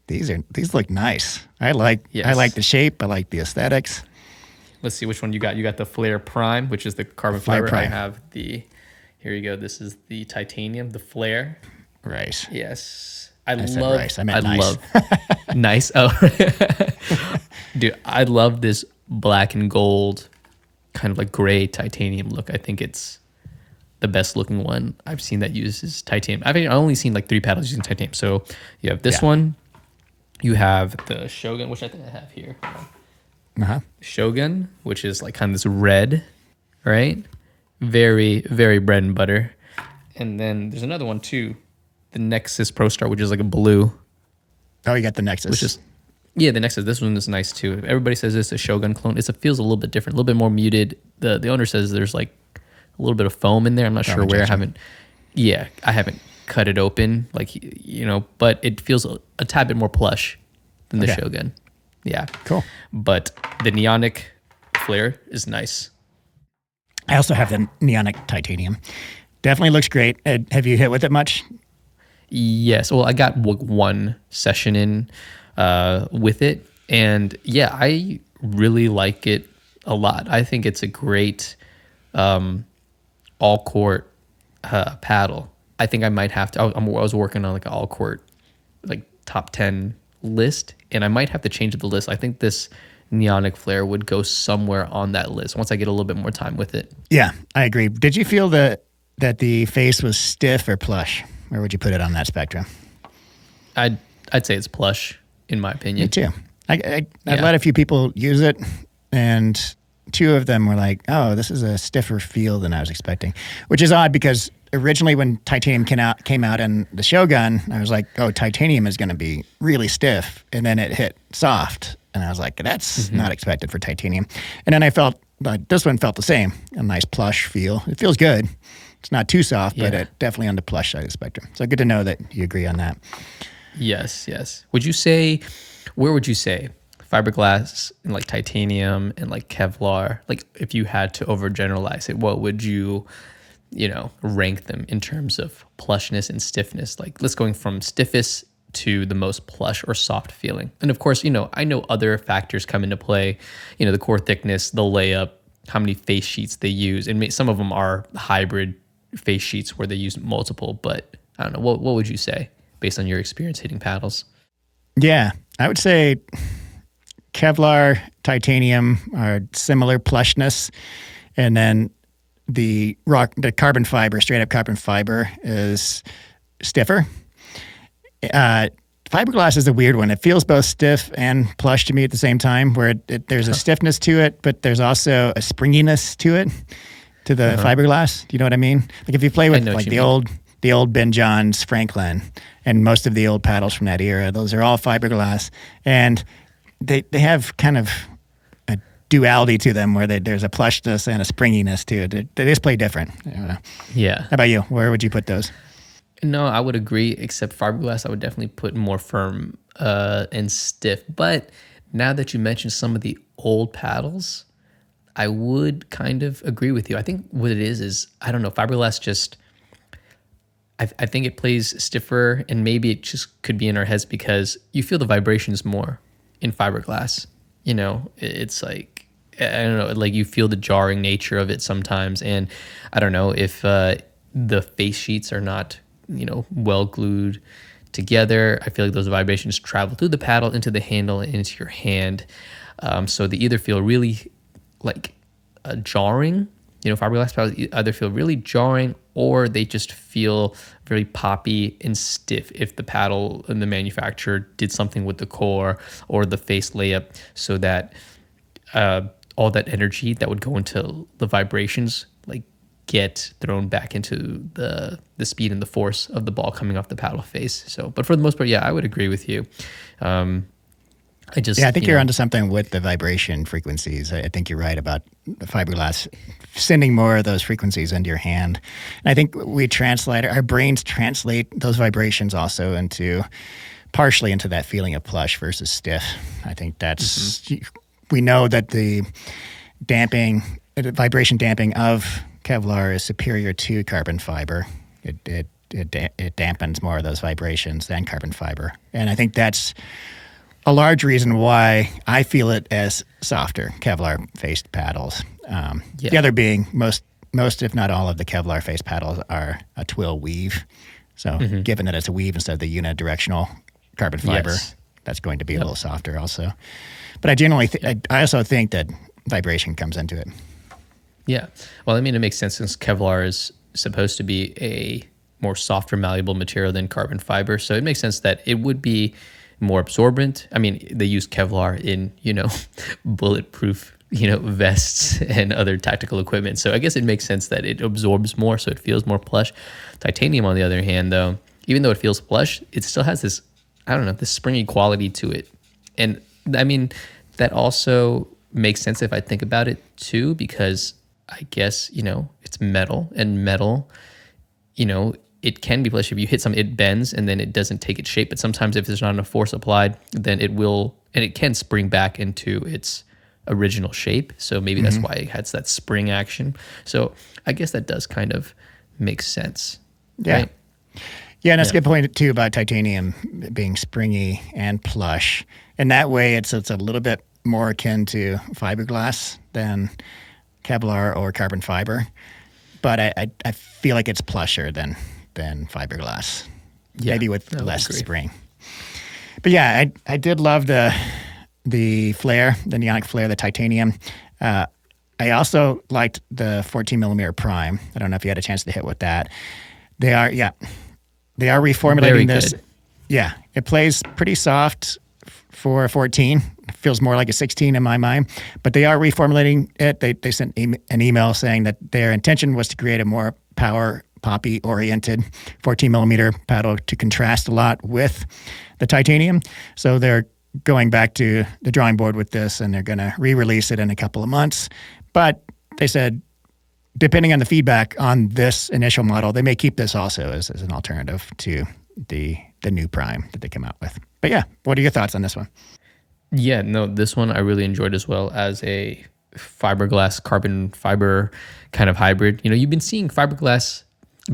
Speaker 1: these look nice. I like the shape. I like the aesthetics.
Speaker 2: Let's see which one you got. You got the Flare Prime, which is the carbon fiber.
Speaker 1: Prime.
Speaker 2: I have here you go. This is the titanium, the Flare.
Speaker 1: Right.
Speaker 2: Yes.
Speaker 1: I meant nice.
Speaker 2: Nice. Oh, dude, I love this black and gold kind of like gray titanium look. I think it's the best looking one I've seen that uses titanium. I've only seen like 3 paddles using titanium. So you have this one. You have the Shogun, which I think I have here. Shogun, which is like kind of this red, right? Very, very bread and butter. And then there's another one too, the Nexus Pro Star, which is like a blue.
Speaker 1: Oh, you got the Nexus.
Speaker 2: Which is, the Nexus. This one is nice too. Everybody says it's a Shogun clone. It feels a little bit different, a little bit more muted. The owner says there's like a little bit of foam in there. I'm not sure where. I haven't cut it open, but it feels a tad bit more plush than the Shogun. Yeah.
Speaker 1: Cool.
Speaker 2: But the Neonic Flare is nice.
Speaker 1: I also have the Neonic Titanium. Definitely looks great. Have you hit with it much?
Speaker 2: Yes. Well, I got one session in with it. And I really like it a lot. I think it's a great all-court paddle. I think I might have to. I was working on like an all court, like top 10 list, and I might have to change the list. I think this Neonic flare would go somewhere on that list once I get a little bit more time with it.
Speaker 1: Yeah, I agree. Did you feel that the face was stiff or plush? Where would you put it on that spectrum?
Speaker 2: I'd say it's plush, in my opinion.
Speaker 1: Me too. I let a few people use it, and 2 of them were like, oh, this is a stiffer feel than I was expecting, which is odd because originally when titanium came out in the Shogun, I was like, oh, titanium is going to be really stiff. And then it hit soft. And I was like, that's not expected for titanium. And then I felt like this one felt the same, a nice plush feel. It feels good. It's not too soft, but it definitely on the plush side of the spectrum. So good to know that you agree on that.
Speaker 2: Yes. Would you say, where would you say fiberglass and like titanium and like Kevlar, like if you had to overgeneralize it, what would you rank them in terms of plushness and stiffness? Like let's going from stiffest to the most plush or soft feeling. And of course, I know other factors come into play, the core thickness, the layup, how many face sheets they use. And some of them are hybrid face sheets where they use multiple, but I don't know. What would you say based on your experience hitting paddles?
Speaker 1: Yeah, I would say Kevlar, titanium are similar plushness. And then the carbon fiber, straight up carbon fiber is stiffer. Fiberglass is a weird one. It feels both stiff and plush to me at the same time, where there's a stiffness to it, but there's also a springiness to it, to the fiberglass. Do you know what I mean? Like if you play with like the old Ben Johns Franklin and most of the old paddles from that era, those are all fiberglass, and they have kind of a duality to them where there's a plushness and a springiness to it. They just play different.
Speaker 2: Yeah.
Speaker 1: How about you? Where would you put those?
Speaker 2: No, I would agree, except fiberglass, I would definitely put more firm and stiff. But now that you mentioned some of the old paddles, I would kind of agree with you. I think what it is I don't know, fiberglass just, I think it plays stiffer, and maybe it just could be in our heads because you feel the vibrations more in fiberglass. It's like, I don't know, like you feel the jarring nature of it sometimes. And I don't know if the face sheets are not well glued together. I feel like those vibrations travel through the paddle into the handle and into your hand. So they either feel really like jarring, fiberglass paddles either feel really jarring or they just feel very poppy and stiff if the paddle and the manufacturer did something with the core or the face layup so that all that energy that would go into the vibrations like get thrown back into the speed and the force of the ball coming off the paddle face. So, but for the most part, yeah, I would agree with you. I think
Speaker 1: you're onto something with the vibration frequencies. I think you're right about the fiberglass sending more of those frequencies into your hand. And I think our brains translate those vibrations also partially into that feeling of plush versus stiff. I think that's, we know that the vibration damping of Kevlar is superior to carbon fiber. It dampens more of those vibrations than carbon fiber. And I think that's a large reason why I feel it as softer Kevlar-faced paddles. The other being most, if not all, of the Kevlar-faced paddles are a twill weave. So given that it's a weave instead of the unidirectional carbon fiber, that's going to be a little softer also. But I generally, I also think that vibration comes into it.
Speaker 2: Yeah. Well, I mean, it makes sense since Kevlar is supposed to be a more softer, malleable material than carbon fiber. So it makes sense that it would be more absorbent. I mean, they use Kevlar in, bulletproof, vests and other tactical equipment. So I guess it makes sense that it absorbs more, so it feels more plush. Titanium, on the other hand, though, even though it feels plush, it still has this, this springy quality to it. And I mean, that also makes sense if I think about it too, because I guess, it's metal, and metal, it can be plush. If you hit something, it bends and then it doesn't take its shape. But sometimes if there's not enough force applied, then it will, and it can spring back into its original shape. So maybe that's why it has that spring action. So I guess that does kind of make sense.
Speaker 1: Yeah.
Speaker 2: Right?
Speaker 1: Yeah, and that's a good point too about titanium being springy and plush. And that way it's a little bit more akin to fiberglass than Kevlar or carbon fiber. But I feel like it's plusher than than fiberglass,
Speaker 2: Yeah,
Speaker 1: maybe with
Speaker 2: I would
Speaker 1: less
Speaker 2: agree.
Speaker 1: spring. But yeah, I did love the flare, the Neonic flare, the titanium. I also liked the 14 millimeter prime. I don't know if you had a chance to hit with that. They are reformulating
Speaker 2: Very
Speaker 1: this.
Speaker 2: good.
Speaker 1: Yeah, it plays pretty soft for a 14. It feels more like a 16 in my mind, but they are reformulating it. They sent an email saying that their intention was to create a more power poppy oriented 14 millimeter paddle to contrast a lot with the titanium. So they're going back to the drawing board with this, and they're going to re-release it in a couple of months. But they said, depending on the feedback on this initial model, they may keep this also as an alternative to the new prime that they come out with. But yeah, what are your thoughts on this one?
Speaker 2: Yeah, no, this one I really enjoyed as well as a fiberglass carbon fiber kind of hybrid. You know, you've been seeing fiberglass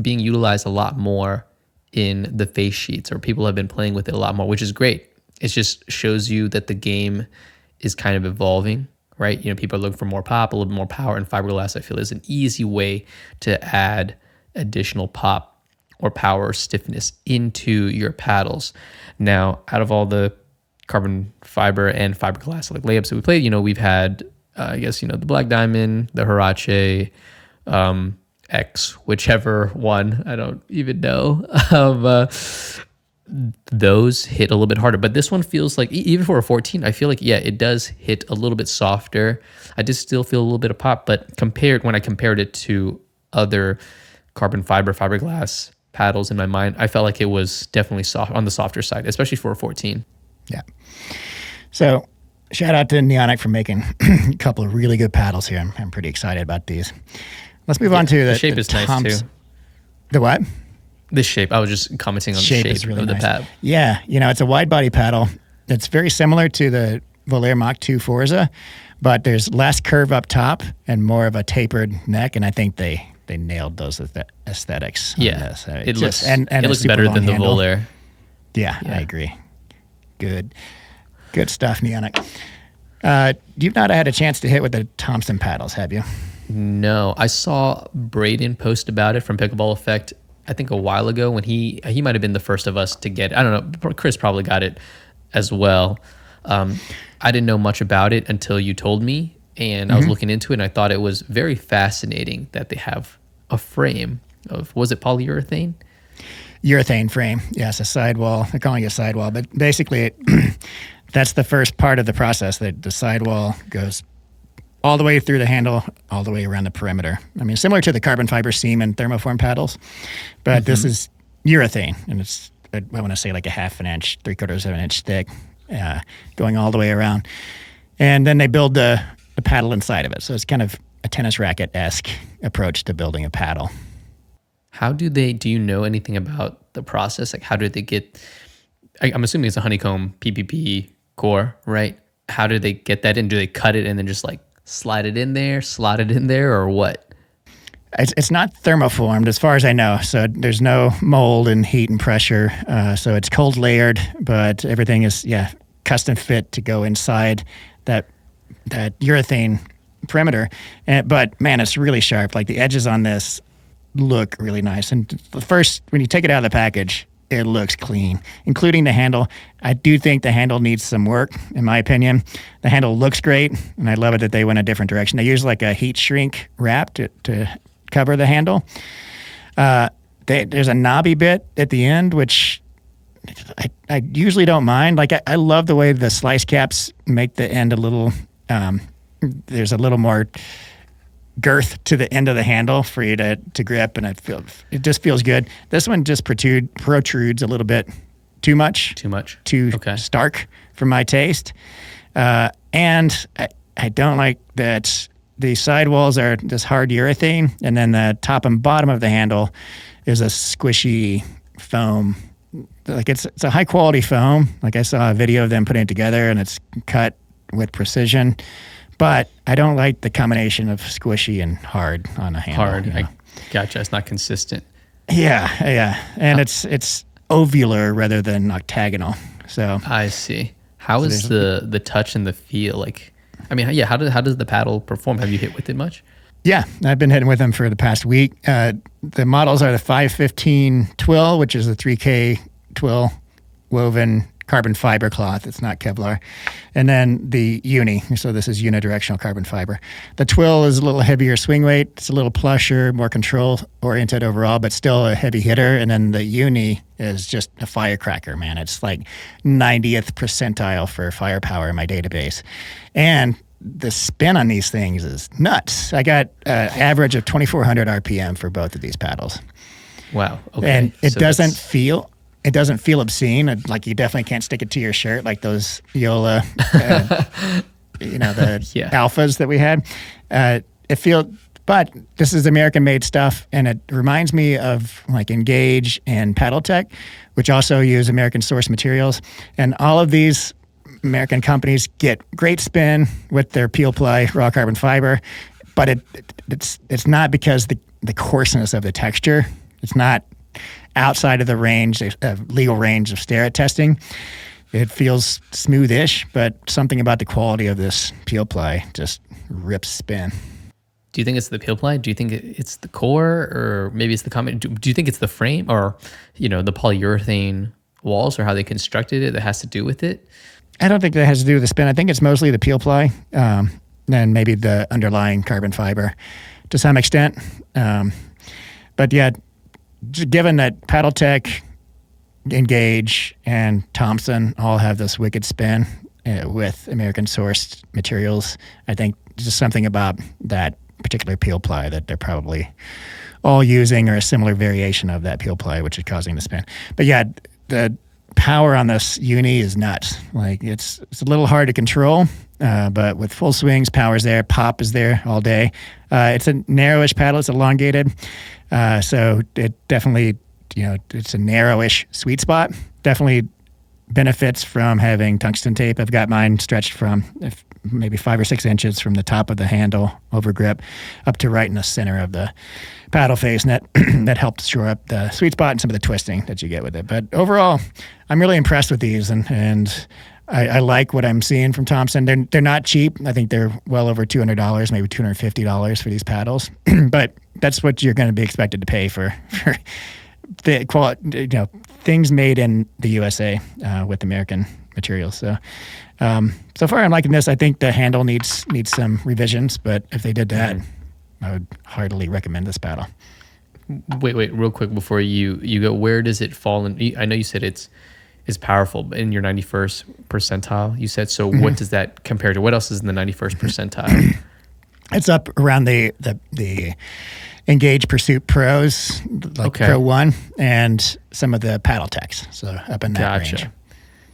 Speaker 2: being utilized a lot more in the face sheets, or people have been playing with it a lot more, which is great. It just shows you that the game is kind of evolving, right? You know, people are looking for more pop, a little bit more power, and fiberglass, I feel, is an easy way to add additional pop or power or stiffness into your paddles. Now, out of all the carbon fiber and fiberglass like layups that we played, you know, we've had, I guess, you know, the Black Diamond, the Huarache, X, whichever one, I don't even know. Those hit a little bit harder, but this one feels like, even for a 14, I feel like, yeah, it does hit a little bit softer. I just still feel a little bit of pop, but when I compared it to other carbon fiber, fiberglass paddles in my mind, I felt like it was definitely soft, on the softer side, especially for a 14.
Speaker 1: Yeah. So shout out to Neonic for making a couple of really good paddles here. I'm pretty excited about these. Let's move on to
Speaker 2: the shape is nice too.
Speaker 1: The what?
Speaker 2: This shape, I was just commenting on the shape
Speaker 1: is really
Speaker 2: of the
Speaker 1: nice.
Speaker 2: pad.
Speaker 1: Yeah, you know, it's a wide body paddle. It's very similar to the Volair Mach 2 Forza, but there's less curve up top and more of a tapered neck, and I think they nailed those aesthetics.
Speaker 2: Yeah,
Speaker 1: on this.
Speaker 2: it looks better than the Volair.
Speaker 1: Yeah, I agree. Good stuff, Neonic. You've not had a chance to hit with the Thompson paddles, have you?
Speaker 2: No, I saw Braden post about it from Pickleball Effect, I think a while ago, when he might have been the first of us to get it. I don't know, Chris probably got it as well. I didn't know much about it until you told me, and I was looking into it, and I thought it was very fascinating that they have a frame of, was it polyurethane?
Speaker 1: Urethane frame. Yes, a sidewall. They're calling it a sidewall, but basically that's the first part of the process. That the sidewall goes all the way through the handle, all the way around the perimeter. I mean, similar to the carbon fiber seam and thermoform paddles, but this is urethane, and it's, I want to say, like a half an inch, 3/4 of an inch thick, going all the way around. And then they build the paddle inside of it. So it's kind of a tennis racket-esque approach to building a paddle.
Speaker 2: How do you know anything about the process? Like, how did they get, I'm assuming it's a honeycomb PPP core, right? How do they get that in? Do they cut it and then just like slide it in there, slot it in there, or what?
Speaker 1: It's not thermoformed as far as I know. So there's no mold and heat and pressure. So it's cold layered, but everything is, custom fit to go inside that urethane perimeter. But man, it's really sharp. Like the edges on this look really nice. And the first, when you take it out of the package, it looks clean, including the handle. I do think the handle needs some work, in my opinion. The handle looks great, and I love it that they went a different direction. They use like a heat shrink wrap to cover the handle. There's a knobby bit at the end, which I usually don't mind. Like I love the way the slice caps make the end a little, there's a little more girth to the end of the handle for you to grip, and it just feels good. This one just protrudes a little bit too much. Too stark for my taste. And I don't like that the sidewalls are this hard urethane, and then the top and bottom of the handle is a squishy foam. Like it's a high quality foam. Like I saw a video of them putting it together, and it's cut with precision. But I don't like the combination of squishy and hard on a handle.
Speaker 2: Hard.
Speaker 1: You know?
Speaker 2: Gotcha. It's not consistent.
Speaker 1: Yeah. And it's ovular rather than octagonal. So
Speaker 2: I see. How is the touch and the feel? Like, I mean, how does the paddle perform? Have you hit with it much?
Speaker 1: Yeah, I've been hitting with them for the past week. The models are the 515 Twill, which is a 3K Twill woven carbon fiber cloth. It's not Kevlar. And then the Uni. So this is unidirectional carbon fiber. The Twill is a little heavier swing weight. It's a little plusher, more control oriented overall, but still a heavy hitter. And then the Uni is just a firecracker, man. It's like 90th percentile for firepower in my database. And the spin on these things is nuts. I got an average of 2,400 RPM for both of these paddles.
Speaker 2: Wow. Okay.
Speaker 1: And it doesn't feel obscene. Like you definitely can't stick it to your shirt like those JOOLA, the alphas that we had. But this is American-made stuff, and it reminds me of like Engage and Paddle Tech, which also use American-sourced materials. And all of these American companies get great spin with their peel ply raw carbon fiber, but it's not because the coarseness of the texture. It's not outside of the legal range of Starrett testing. It feels smoothish, but something about the quality of this peel ply just rips spin.
Speaker 2: Do you think it's the peel ply? Do you think it's the core, or maybe it's the combination? Do you think it's the frame, or the polyurethane walls, or how they constructed it that has to do with it?
Speaker 1: I don't think that has to do with the spin. I think it's mostly the peel ply, and maybe the underlying carbon fiber to some extent. But yeah, given that Paddle Tech, Engage, and Thompson all have this wicked spin with American-sourced materials, I think just something about that particular peel ply that they're probably all using, or a similar variation of that peel ply, which is causing the spin. But yeah, the power on this Uni is nuts. Like it's a little hard to control, but with full swings, power's there, pop is there all day. It's a narrowish paddle, it's elongated. So it definitely, it's a narrowish sweet spot. Definitely benefits from having tungsten tape. I've got mine stretched from maybe 5 or 6 inches from the top of the handle over grip up to right in the center of the paddle face, and that helps shore up the sweet spot and some of the twisting that you get with it. But overall, I'm really impressed with these, and I like what I'm seeing from Thompson. They're not cheap. I think they're well over $200, maybe $250 for these paddles. But that's what you're going to be expected to pay for the quality, things made in the USA with American materials. So so far I'm liking this. I think the handle needs some revisions, but if they did that, I would heartily recommend this paddle.
Speaker 2: Wait, real quick before you go, where does it fall in? I know you said it's powerful, but in your 91st percentile, you said. So what does that compare to? What else is in the 91st percentile?
Speaker 1: It's up around the Engage Pursuit Pros, like Pro 1, and some of the Paddle Techs. So up in that range.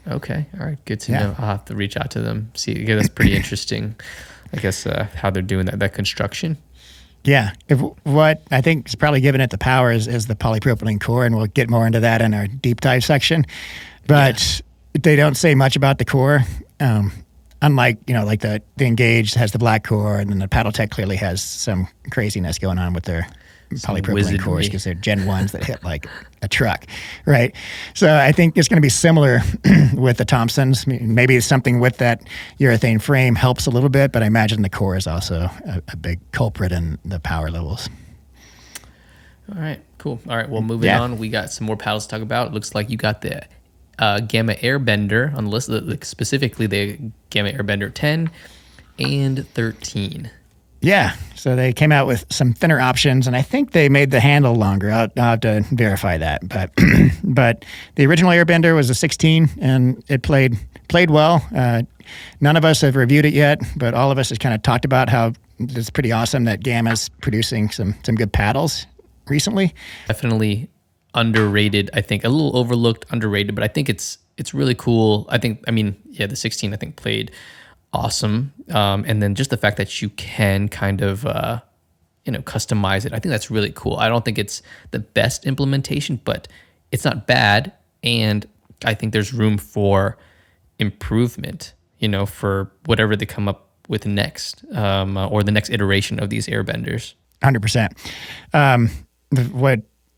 Speaker 2: Okay. All right. Good to know. I'll have to reach out to them. See, that's pretty interesting. I guess how they're doing that construction.
Speaker 1: Yeah. What I think is probably giving it the power is the polypropylene core, and we'll get more into that in our deep dive section. But they don't say much about the core. Unlike, like the Engage has the black core, and then the Paddle Tech clearly has some craziness going on with their polypropylene cores because they're Gen 1s that hit like a truck, right? So I think it's going to be similar with the Thompsons. Maybe something with that urethane frame helps a little bit, but I imagine the core is also a big culprit in the power levels.
Speaker 2: All right, cool. All right, well, moving on, we got some more paddles to talk about. It looks like you got the Gamma Airbender on the list, specifically the Gamma Airbender 10 and 13.
Speaker 1: Yeah, so they came out with some thinner options, and I think they made the handle longer. I'll have to verify that, but but the original Airbender was a 16, and it played well. None of us have reviewed it yet, but all of us have kind of talked about how it's pretty awesome that Gamma's producing some good paddles recently.
Speaker 2: Definitely underrated, I think, a little overlooked, underrated, but I think it's really cool. The 16 I think played awesome, and then just the fact that you can kind of customize it, I think that's really cool. I don't think it's the best implementation, but it's not bad, and I think there's room for improvement, for whatever they come up with next, or the next iteration of these Airbenders.
Speaker 1: 100%.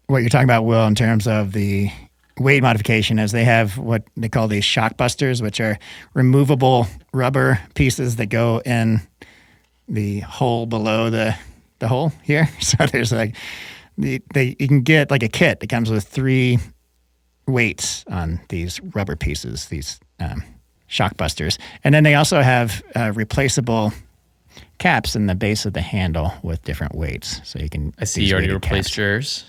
Speaker 1: What you're talking about, Will, in terms of the weight modification, is they have what they call these shock busters, which are removable rubber pieces that go in the hole below the the hole here. So there's like, you can get like a kit that comes with 3 weights on these rubber pieces, these shock busters. And then they also have replaceable caps in the base of the handle with different weights. So you can.
Speaker 2: I see you already replaced yours.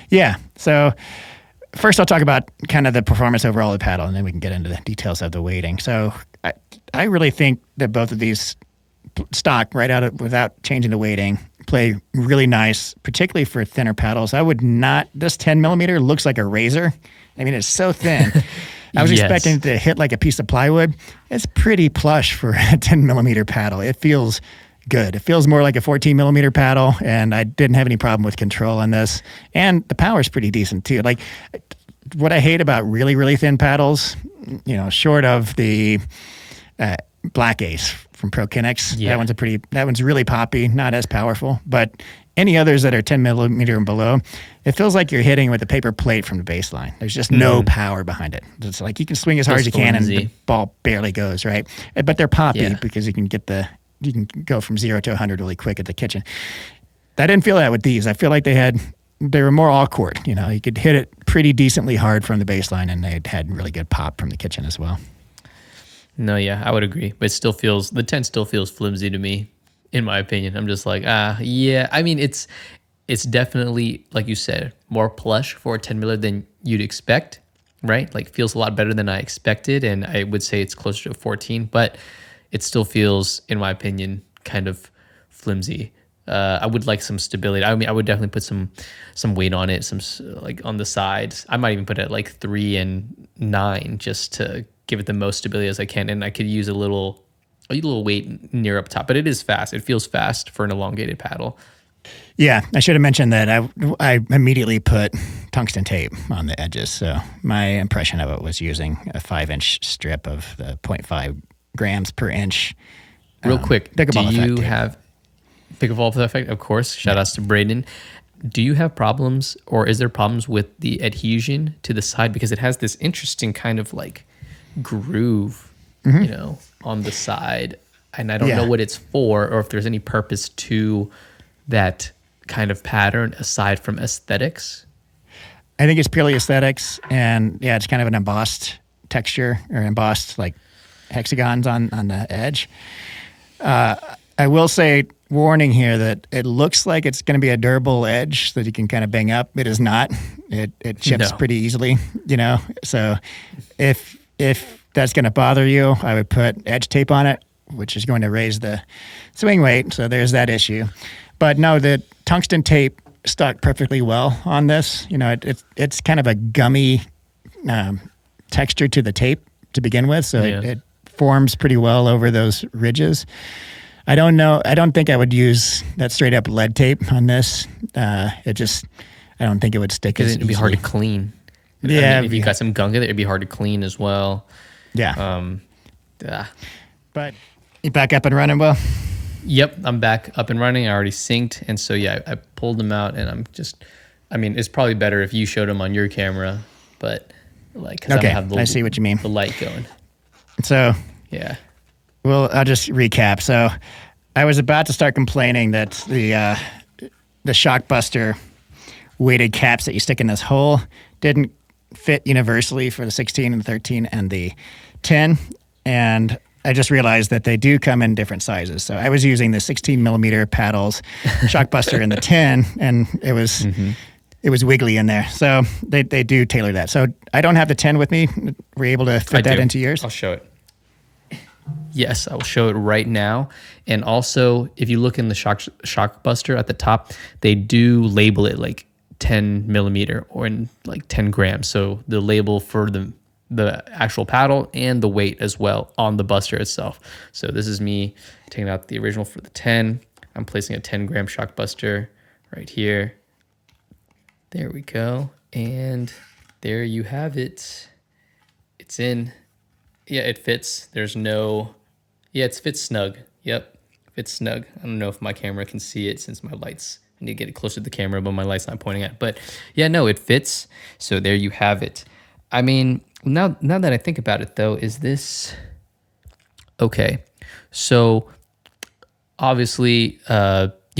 Speaker 1: Yeah. So first I'll talk about kind of the performance overall of the paddle, and then we can get into the details of the weighting. So I really think that both of these stock right out of, without changing the weighting, play really nice, particularly for thinner paddles. I would not, this 10 millimeter looks like a razor. I mean, it's so thin. I was expecting it to hit like a piece of plywood. It's pretty plush for a 10 millimeter paddle. It feels good. It feels more like a 14 millimeter paddle, and I didn't have any problem with control on this. And the power is pretty decent too. Like, what I hate about really, really thin paddles, short of the Black Ace from ProKinetics, that one's really poppy, not as powerful. But any others that are 10 millimeter and below, it feels like you're hitting with a paper plate from the baseline. There's just no power behind it. It's like you can swing as hard as you can and the ball barely goes, right? But they're poppy because you can go from 0 to 100 really quick at the kitchen. I didn't feel that with these. I feel like they were more all court. You could hit it pretty decently hard from the baseline, and they had really good pop from the kitchen as well.
Speaker 2: No, yeah, I would agree. But the 10 still feels flimsy to me, in my opinion. I'm just like, yeah. I mean, it's definitely, like you said, more plush for a 10 miller than you'd expect, right? Like, feels a lot better than I expected, and I would say it's closer to 14, but it still feels, in my opinion, kind of flimsy. I would like some stability. I mean, I would definitely put some weight on it, some like on the sides. I might even put it at like 3 and 9 just to give it the most stability as I can. And I could use a little weight near up top, but it is fast. It feels fast for an elongated paddle.
Speaker 1: Yeah, I should have mentioned that I immediately put tungsten tape on the edges. So my impression of it was using a 5-inch strip of the 0.5 grams per inch.
Speaker 2: Real quick, do you
Speaker 1: tape.
Speaker 2: have Pickleball effect? Of course. Shout outs to Braden. Do you have problems, or is there problems with the adhesion to the side? Because it has this interesting kind of like groove, on the side. And I don't know what it's for, or if there's any purpose to that kind of pattern aside from aesthetics.
Speaker 1: I think it's purely aesthetics. And yeah, it's kind of an embossed texture, or embossed like hexagons on the edge. I will say, warning here, that it looks like it's going to be a durable edge that you can kind of bang up. It is not. It chips pretty easily, So if that's going to bother you, I would put edge tape on it, which is going to raise the swing weight. So there's that issue. But no, the tungsten tape stuck perfectly well on this. It's kind of a gummy texture to the tape to begin with. So it forms pretty well over those ridges. I don't know. I don't think I would use that straight up lead tape on this. I don't think it would stick as easily.
Speaker 2: It'd be hard to clean.
Speaker 1: Yeah.
Speaker 2: I mean, if you got some gunk in it, it'd be hard to clean as well.
Speaker 1: Yeah. But you back up and running, Will?
Speaker 2: Yep, I'm back up and running. I already synced. And so, I pulled them out, and it's probably better if you showed them on your camera, but because
Speaker 1: okay, I see what you mean.
Speaker 2: The light going.
Speaker 1: So,
Speaker 2: yeah.
Speaker 1: Well, I'll just recap. So I was about to start complaining that the Shockbuster weighted caps that you stick in this hole didn't fit universally for the 16 and 13 and the 10. And I just realized that they do come in different sizes. So I was using the 16 millimeter paddles, Shockbuster in the 10, and it was wiggly in there. So they do tailor that. So I don't have the 10 with me. Were you able to fit that into yours?
Speaker 2: I'll show it. Yes, I will show it right now. And also, if you look in the Shockbuster at the top, they do label it like 10 millimeter or in like 10 grams. So the label for the actual paddle and the weight as well on the buster itself. So this is me taking out the original for the 10. I'm placing a 10-gram Shockbuster right here. There we go. And there you have it. It's in. Yeah, it fits. There's no... Yeah, it fits snug. Yep, fits snug. I don't know if my camera can see it since my lights... I need to get it closer to the camera, but my light's not pointing at it. But yeah, no, it fits. So there you have it. I mean, now that I think about it, though, is this... Okay, so obviously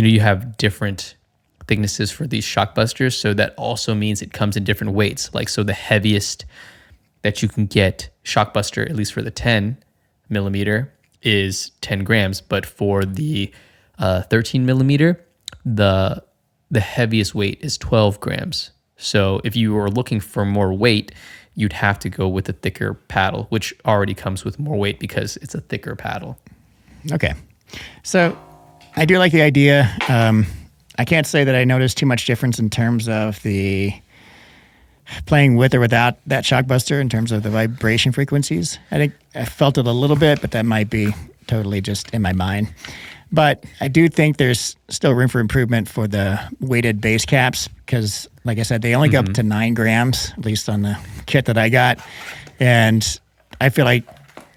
Speaker 2: you have different thicknesses for these shock busters. So that also means it comes in different weights. Like, so the heaviest that you can get shock buster, at least for the 10 millimeter, is 10 grams. But for the 13 millimeter, the heaviest weight is 12 grams. So if you were looking for more weight, you'd have to go with a thicker paddle, which already comes with more weight because it's a thicker paddle.
Speaker 1: Okay. So I do like the idea. I can't say that I noticed too much difference in terms of the playing with or without that shock buster in terms of the vibration frequencies. I think I felt it a little bit, but that might be totally just in my mind. But I do think there's still room for improvement for the weighted base caps because, like I said, they only go up to 9 grams, at least on the kit that I got. And I feel like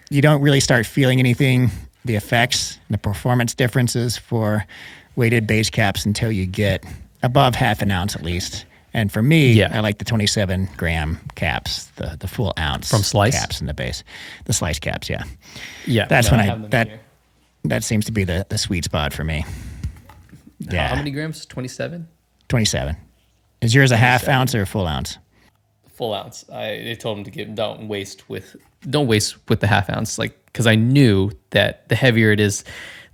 Speaker 1: you don't really start feeling anything, the effects, the performance differences for weighted base caps until you get above half an ounce at least. And for me, I like the 27 gram caps, the full ounce
Speaker 2: from Slice
Speaker 1: caps in the base, the Slice caps. Yeah,
Speaker 2: that's when
Speaker 1: that seems to be the sweet spot for me.
Speaker 2: Yeah. How many grams? 27.
Speaker 1: 27. Is yours a half ounce or a full ounce?
Speaker 2: Full ounce. They told him to give. Don't waste with the half ounce, like, because I knew that the heavier it is,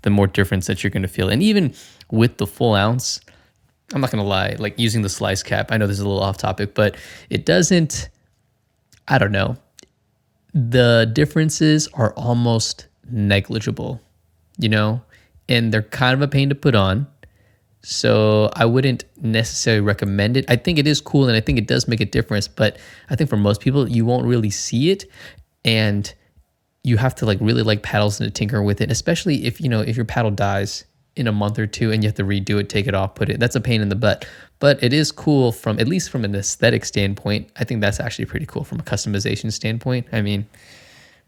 Speaker 2: the more difference that you're going to feel. And even with the full ounce, I'm not going to lie, like using the Slice cap, I know this is a little off topic, but it doesn't, I don't know. The differences are almost negligible, and they're kind of a pain to put on. So I wouldn't necessarily recommend it. I think it is cool and I think it does make a difference, but I think for most people, you won't really see it. And you have to really like paddles and to tinker with it, especially if your paddle dies in a month or two and you have to redo it, take it off, put it. That's a pain in the butt. But it is cool at least from an aesthetic standpoint. I think that's actually pretty cool from a customization standpoint. I mean,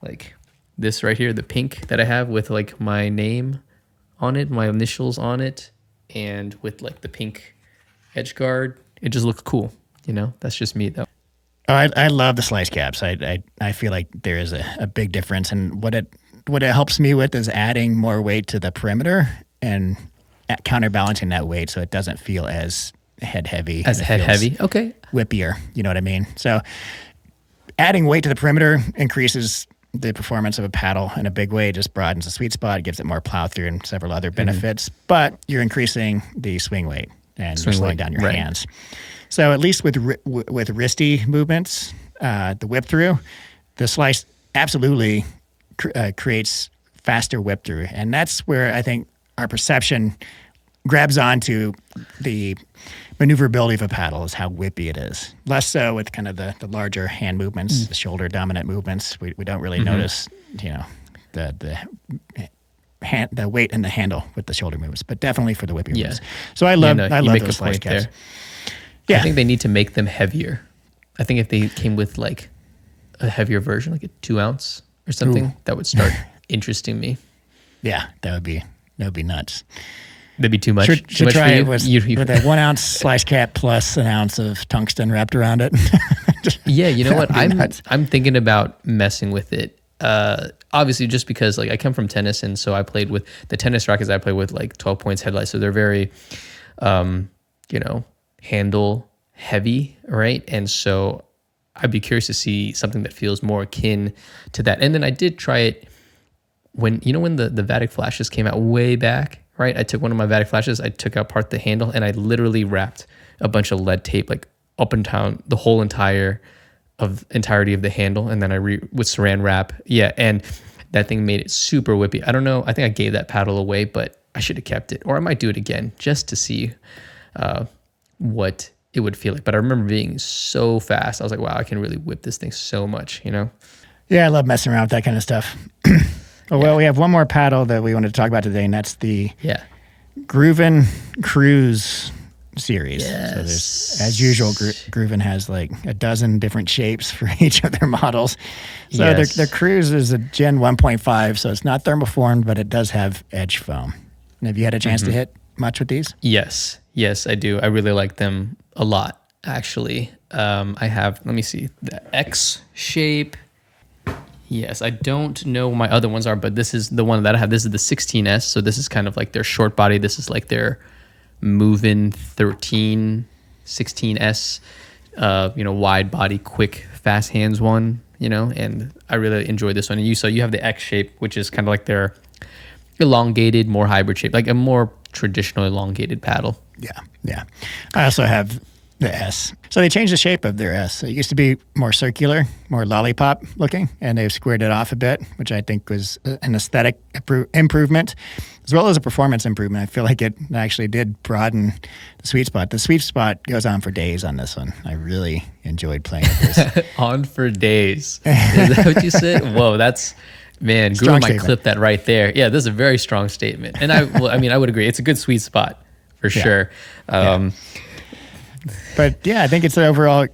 Speaker 2: like this right here, the pink that I have with like my name on it, my initials on it, and with like the pink edge guard, it just looks cool. That's just me though.
Speaker 1: Oh, I love the Slice caps. I feel like there is a big difference, and what it helps me with is adding more weight to the perimeter and counterbalancing that weight so it doesn't feel as head heavy.
Speaker 2: Okay.
Speaker 1: Whippier, you know what I mean? So adding weight to the perimeter increases the performance of a paddle in a big way. It just broadens the sweet spot, gives it more plow through and several other benefits, but you're increasing the swing weight and you're slowing down your hands. So at least with wristy movements, the whip through, the Slice absolutely creates faster whip through. And that's where I think our perception grabs onto the maneuverability of a paddle is how whippy it is. Less so with kind of the larger hand movements, the shoulder dominant movements. We don't really notice, the weight and the handle with the shoulder movements, but definitely for the whippy movements. So I love those Slice caps.
Speaker 2: Yeah. I think they need to make them heavier. I think if they came with like a heavier version, like a 2 ounce or something, that would start interesting me.
Speaker 1: Yeah, that would be nuts.
Speaker 2: That'd be too much.
Speaker 1: Should
Speaker 2: too much
Speaker 1: try it
Speaker 2: with
Speaker 1: a 1 ounce Slice cap plus an ounce of tungsten wrapped around it.
Speaker 2: Yeah, you know what? I'm thinking about messing with it. Obviously, just because like I come from tennis, and so I played with the tennis rackets. I play with like 12 points headlights, so they're very, handle heavy, right? And so I'd be curious to see something that feels more akin to that. And then I did try it when the Vatic flashes came out way back, right? I took one of my Vatic flashes, I took out part of the handle, and I literally wrapped a bunch of lead tape like up and down the whole entirety of the handle, and then with saran wrap. Yeah, and that thing made it super whippy. I don't know. I think I gave that paddle away, but I should have kept it, or I might do it again just to see what it would feel like. But I remember being so fast. I was like, wow, I can really whip this thing so much,
Speaker 1: Yeah, I love messing around with that kind of stuff. Well, we have one more paddle that we wanted to talk about today, and that's the GRUVN CRUZ series.
Speaker 2: Yes.
Speaker 1: So there's, as usual, GRUVN has like a dozen different shapes for each of their models. So their CRUZ is a Gen 1.5, so it's not thermoformed, but it does have edge foam. And have you had a chance to hit much with these?
Speaker 2: Yes, I do. I really like them a lot, actually. I have, let me see, the X shape. Yes, I don't know what my other ones are, but this is the one that I have. This is the 16S, so this is kind of like their short body. This is like their Movin 13 16S, wide body, quick, fast hands one, and I really enjoy this one. And you have the X shape, which is kind of like their elongated, more hybrid shape, like a more traditional elongated paddle.
Speaker 1: Yeah. I also have the S. So they changed the shape of their S. It used to be more circular, more lollipop looking, and they've squared it off a bit, which I think was an aesthetic improvement, as well as a performance improvement. I feel like it actually did broaden the sweet spot. The sweet spot goes on for days on this one. I really enjoyed playing with this.
Speaker 2: On for days. Is that what you said? Whoa, that's... Man, GRUVN might clip that right there. Yeah, this is a very strong statement. And I would agree. It's a good sweet spot for sure.
Speaker 1: But yeah, I think it's an overall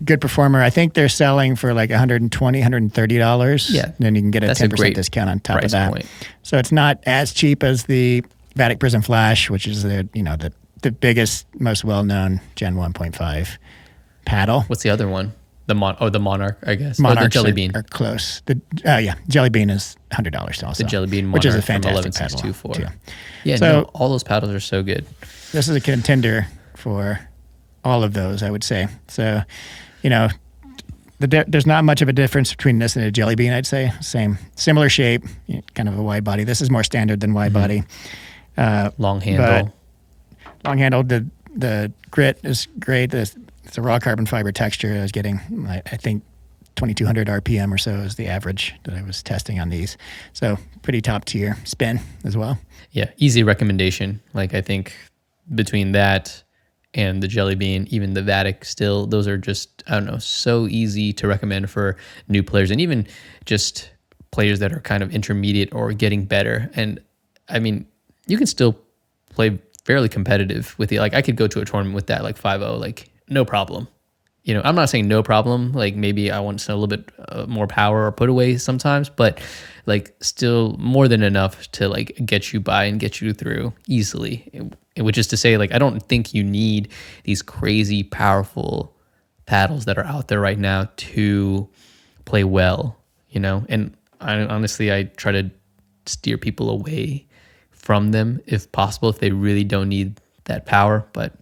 Speaker 1: good performer. I think they're selling for like $120, $130.
Speaker 2: Yeah.
Speaker 1: And then you can get a 10% discount on top of that. Point. So it's not as cheap as the Vatic Prism Flash, which is the biggest, most well-known Gen 1.5 paddle.
Speaker 2: What's the other one? The Monarch, I guess.
Speaker 1: Monarchs
Speaker 2: the Jelly Bean
Speaker 1: are close. Jelly Bean is $100 also.
Speaker 2: The Jelly Bean Monarch,
Speaker 1: which is a fantastic paddle too.
Speaker 2: Yeah, so all those paddles are so good. This
Speaker 1: is a contender for all of those, I would say. So, there's not much of a difference between this and a Jelly Bean, I'd say. Similar shape, kind of a wide body. This is more standard than wide body.
Speaker 2: Long handle.
Speaker 1: Long handle. The grit is great. It's a raw carbon fiber texture. I was getting, I think, 2,200 RPM or so is the average that I was testing on these. So pretty top tier spin as well.
Speaker 2: Yeah, easy recommendation. Like I think between that and the Jelly Bean, even the Vatic still, those are just, I don't know, so easy to recommend for new players and even just players that are kind of intermediate or getting better. And I mean, you can still play fairly competitive with it. Like I could go to a tournament with that, like 5-0, like no problem. I'm not saying no problem. Like maybe I want a little bit more power or put away sometimes, but like still more than enough to like get you by and get you through easily. Which is to say, like, I don't think you need these crazy powerful paddles that are out there right now to play well, And I try to steer people away from them if possible, if they really don't need that power. But,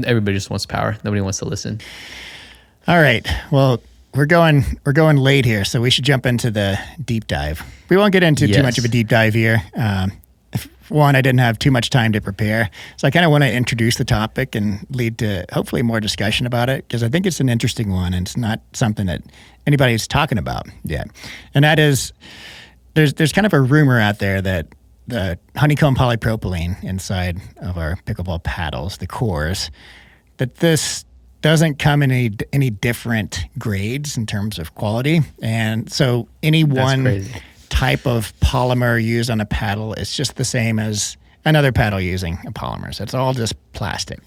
Speaker 2: everybody just wants power. Nobody wants to listen.
Speaker 1: All right. Well, we're going late here, so we should jump into the deep dive. We won't get into too much of a deep dive here. One, I didn't have too much time to prepare, so I kind of want to introduce the topic and lead to hopefully more discussion about it, because I think it's an interesting one, and it's not something that anybody's talking about yet. And that is, there's kind of a rumor out there that the honeycomb polypropylene inside of our pickleball paddles, the cores, that this doesn't come in any different grades in terms of quality. And so any one type of polymer used on a paddle is just the same as another paddle using a polymer. So it's all just plastic.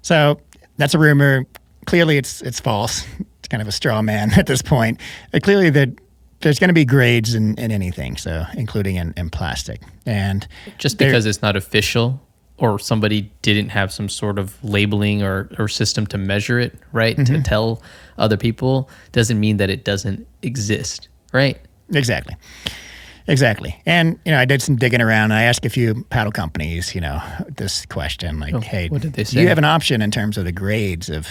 Speaker 1: So that's a rumor. Clearly it's false. It's kind of a straw man at this point. Clearly there's going to be grades in anything, so including in plastic. And
Speaker 2: just because it's not official or somebody didn't have some sort of labeling or system to measure it, right, to tell other people, doesn't mean that it doesn't exist, right?
Speaker 1: Exactly. And, I did some digging around, and I asked a few paddle companies, this question, like, hey,
Speaker 2: what did they say?
Speaker 1: Do you have an option in terms of the grades of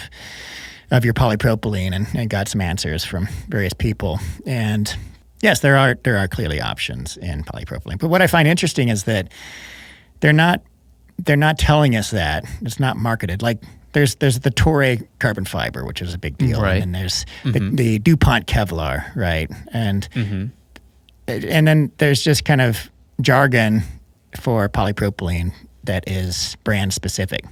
Speaker 1: your polypropylene, and got some answers from various people. And yes, there are clearly options in polypropylene. But what I find interesting is that they're not telling us that. It's not marketed. Like there's the Toray carbon fiber, which is a big deal.
Speaker 2: Right.
Speaker 1: And then there's the DuPont Kevlar, right? And then there's just kind of jargon for polypropylene that is brand specific.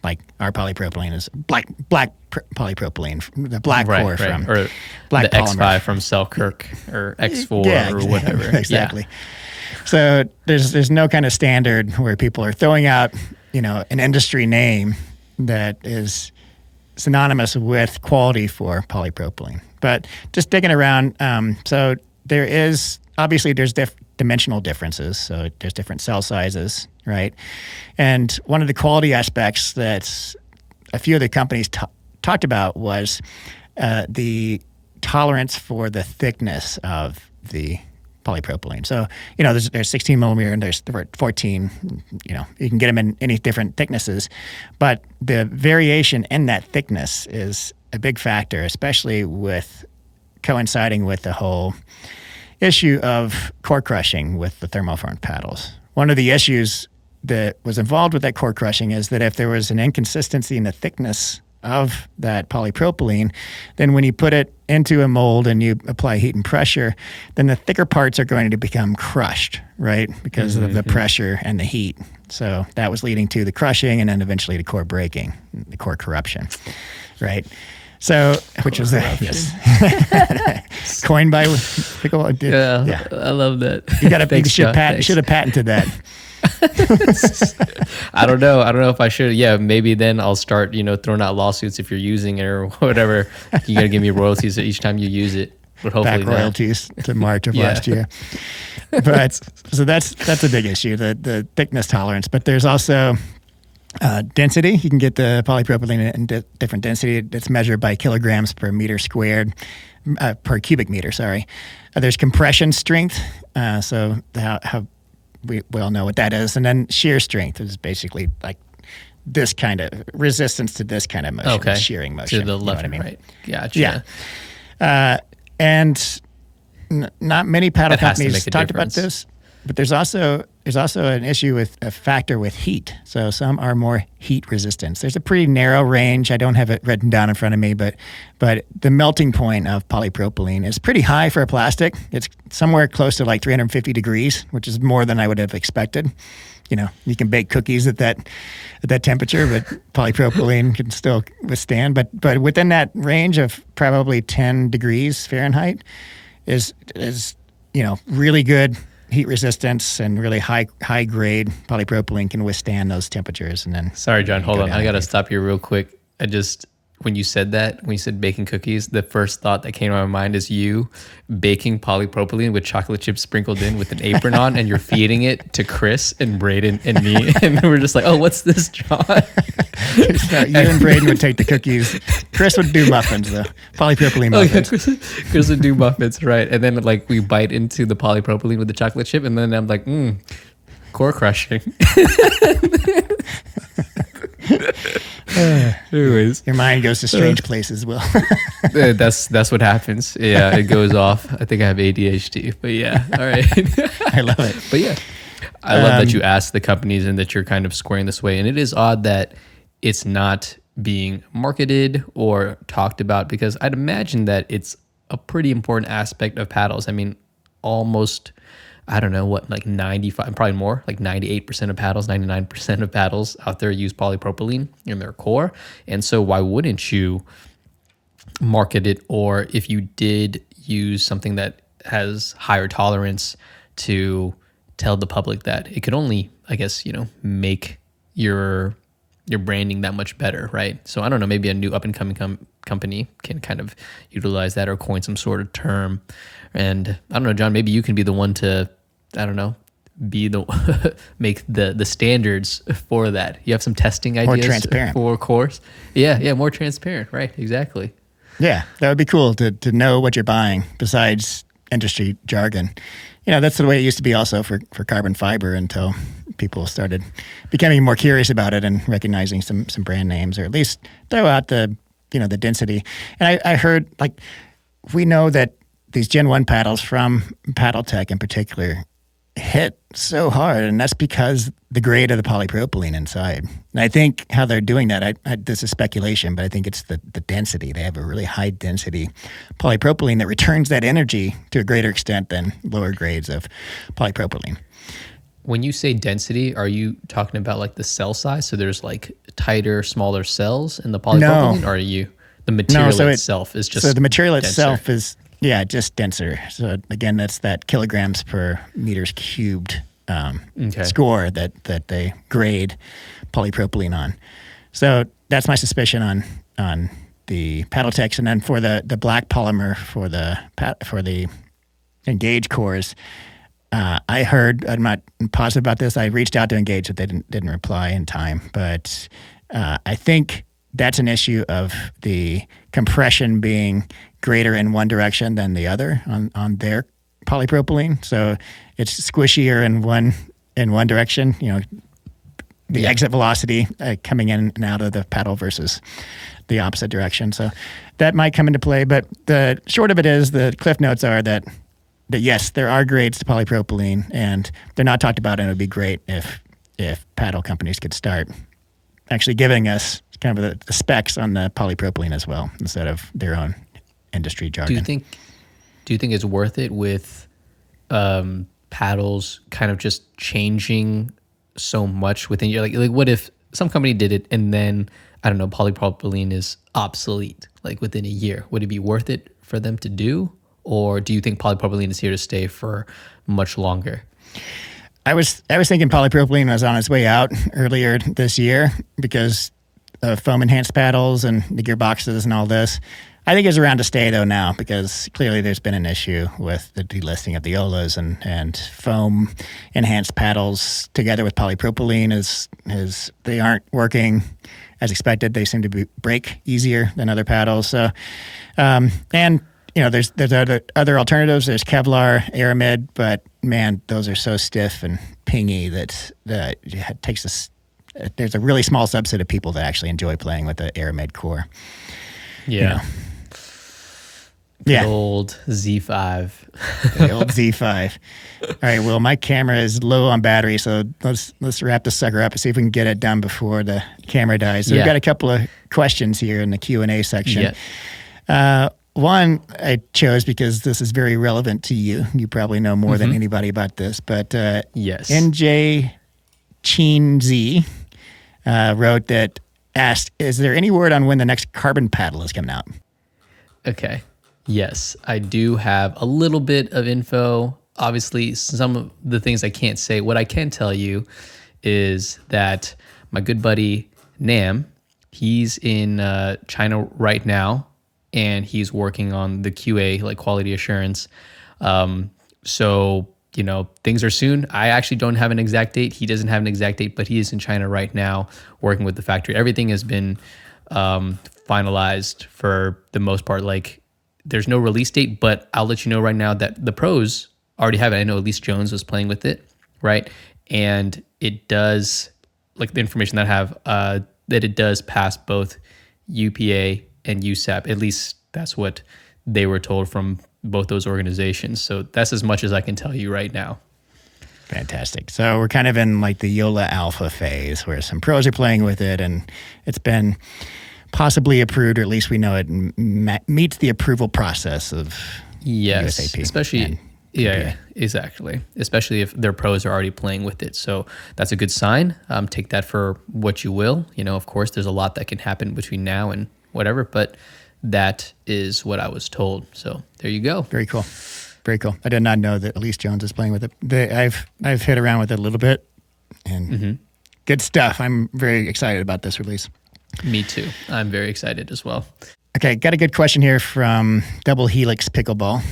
Speaker 1: Like our polypropylene is black polypropylene, the black core from
Speaker 2: or
Speaker 1: black
Speaker 2: the
Speaker 1: polymer.
Speaker 2: X5 from Selkirk or X4 or whatever.
Speaker 1: Exactly. Yeah. So there's no kind of standard where people are throwing out, an industry name that is synonymous with quality for polypropylene. But just digging around, so there's dimensional differences. So there's different cell sizes, right? And one of the quality aspects that a few of the companies talked about was the tolerance for the thickness of the polypropylene. So, you know, there's 16 millimeter and there's 14, you know, you can get them in any different thicknesses, but the variation in that thickness is a big factor, especially with coinciding with the whole issue of core crushing with the thermoformed paddles. One of the issues that was involved with that core crushing is that if there was an inconsistency in the thickness of that polypropylene, then when you put it into a mold and you apply heat and pressure, then the thicker parts are going to become crushed, right? Because of the pressure and the heat. So that was leading to the crushing and then eventually the core breaking, the core corruption, right? So, which was yes, coined by Pickleball.
Speaker 2: Yeah, I love that.
Speaker 1: You should have patented that.
Speaker 2: I don't know if I should. Yeah, maybe then I'll start, throwing out lawsuits if you're using it or whatever. You got to give me royalties each time you use it. But hopefully
Speaker 1: back royalties to March of last year. But so that's a big issue, the thickness tolerance. But there's also density. You can get the polypropylene in different density. It's measured by kilograms per meter squared, per cubic meter. Sorry. There's compression strength. So how we all know what that is. And then shear strength is basically like this kind of resistance to this kind of motion, shearing motion.
Speaker 2: To the left and right. Gotcha.
Speaker 1: Yeah. And not many paddle companies talked about this, but there's also an issue with a factor with heat. So some are more heat resistant. There's a pretty narrow range. I don't have it written down in front of me, but the melting point of polypropylene is pretty high for a plastic. It's somewhere close to like 350 degrees, which is more than I would have expected. You know, you can bake cookies at that temperature, but polypropylene can still withstand. But within that range of probably 10 degrees Fahrenheit is really good heat resistance, and really high grade polypropylene can withstand those temperatures. And then
Speaker 2: sorry, John, hold on. I got to stop you real quick. When you said baking cookies, the first thought that came to my mind is you baking polypropylene with chocolate chips sprinkled in with an apron on, and you're feeding it to Chris and Braden and me. And we're just like, oh, what's this, John?
Speaker 1: You and Braden would take the cookies. Chris would do muffins, though. Polypropylene muffins.
Speaker 2: Oh, yeah, Chris would do muffins, right. And then like we bite into the polypropylene with the chocolate chip, and then I'm like, core crushing. Anyways,
Speaker 1: your mind goes to strange places, Will.
Speaker 2: That's what happens. Yeah, it goes off. I think I have ADHD, but yeah, all right.
Speaker 1: I love it.
Speaker 2: But yeah, I love that you asked the companies and that you're kind of squaring this way. And it is odd that it's not being marketed or talked about, because I'd imagine that it's a pretty important aspect of paddles. I mean, almost, I don't know what, like 95, probably more, like 98% of paddles, 99% of paddles out there use polypropylene in their core. And so why wouldn't you market it? Or if you did use something that has higher tolerance, to tell the public that it could only, I guess, make your branding that much better, right? So I don't know, maybe a new up and coming company can kind of utilize that or coin some sort of term. And I don't know, John, maybe you can be the one to, I don't know, make the standards for that. You have some testing ideas.
Speaker 1: More transparent.
Speaker 2: For course. Yeah, more transparent, right? Exactly.
Speaker 1: Yeah, that would be cool to know what you're buying besides industry jargon. That's the way it used to be also for carbon fiber, until people started becoming more curious about it and recognizing some brand names, or at least throw out the density. And I heard, like, we know that these Gen 1 paddles from Paddle Tech in particular hit so hard, and that's because the grade of the polypropylene inside. And I think how they're doing that, this is speculation, but I think it's the density. They have a really high density polypropylene that returns that energy to a greater extent than lower grades of polypropylene.
Speaker 2: When you say density, are you talking about like the cell size? So there's like tighter, smaller cells in the polypropylene?
Speaker 1: No.
Speaker 2: Or are you, the material itself is just
Speaker 1: So the material
Speaker 2: denser?
Speaker 1: itself is, just denser. So again, that's that kilograms per meters cubed score that they grade polypropylene on. So that's my suspicion on the Paddle Techs. And then for the black polymer for the Engage cores, I heard, I'm not positive about this, I reached out to Engage, but they didn't reply in time. But I think that's an issue of the compression being greater in one direction than the other on their polypropylene. So it's squishier in one direction, the exit velocity coming in and out of the paddle versus the opposite direction. So that might come into play. But the short of it is, the cliff notes are that yes, there are grades to polypropylene, and they're not talked about, and it would be great if paddle companies could start actually giving us kind of the specs on the polypropylene as well, instead of their own industry jargon.
Speaker 2: Do you think it's worth it with paddles kind of just changing so much within your, like what if some company did it and then, I don't know, polypropylene is obsolete like within a year? Would it be worth it for them to do? Or do you think polypropylene is here to stay for much longer?
Speaker 1: I was thinking polypropylene was on its way out earlier this year because of foam enhanced paddles and the gearboxes and all this. I think it's around to stay though now, because clearly there's been an issue with the delisting of the JOOLAs, and foam enhanced paddles together with polypropylene is they aren't working as expected. They seem to break easier than other paddles. So, and there's other alternatives. There's Kevlar, Aramid, but man, those are so stiff and pingy that it takes us. There's a really small subset of people that actually enjoy playing with the Aramid core.
Speaker 2: Yeah.
Speaker 1: The
Speaker 2: old Z5.
Speaker 1: The old Z5. All right, well, my camera is low on battery, so let's wrap this sucker up and see if we can get it done before the camera dies. So we've got a couple of questions here in the Q&A section. Yeah. One I chose because this is very relevant to you. You probably know more than anybody about this, but
Speaker 2: yes.
Speaker 1: NJ Cheen Z wrote asked, is there any word on when the next carbon paddle is coming out?
Speaker 2: Okay. Yes, I do have a little bit of info. Obviously, some of the things I can't say. What I can tell you is that my good buddy Nam, he's in China right now, and he's working on the Kew A, like quality assurance. So, things are soon. I actually don't have an exact date. He doesn't have an exact date, but he is in China right now working with the factory. Everything has been finalized for the most part. Like, there's no release date, but I'll let you know right now that the pros already have it. I know Elise Jones was playing with it, right? And it does, like the information that I have, that it does pass both UPA and USAP. At least that's what they were told from both those organizations. So that's as much as I can tell you right now.
Speaker 1: Fantastic. So we're kind of in like the JOOLA alpha phase where some pros are playing with it, and it's been possibly approved, or at least we know it meets the approval process of USAP.
Speaker 2: Especially, exactly. Especially if their pros are already playing with it. So that's a good sign. Take that for what you will. Of course, there's a lot that can happen between now and whatever, but that is what I was told. So there you go.
Speaker 1: Very cool. Very cool. I did not know that Elise Jones is playing with it. I've hit around with it a little bit, and good stuff. I'm very excited about this release.
Speaker 2: Me too. I'm very excited as well.
Speaker 1: Okay, got a good question here from Double Helix Pickleball.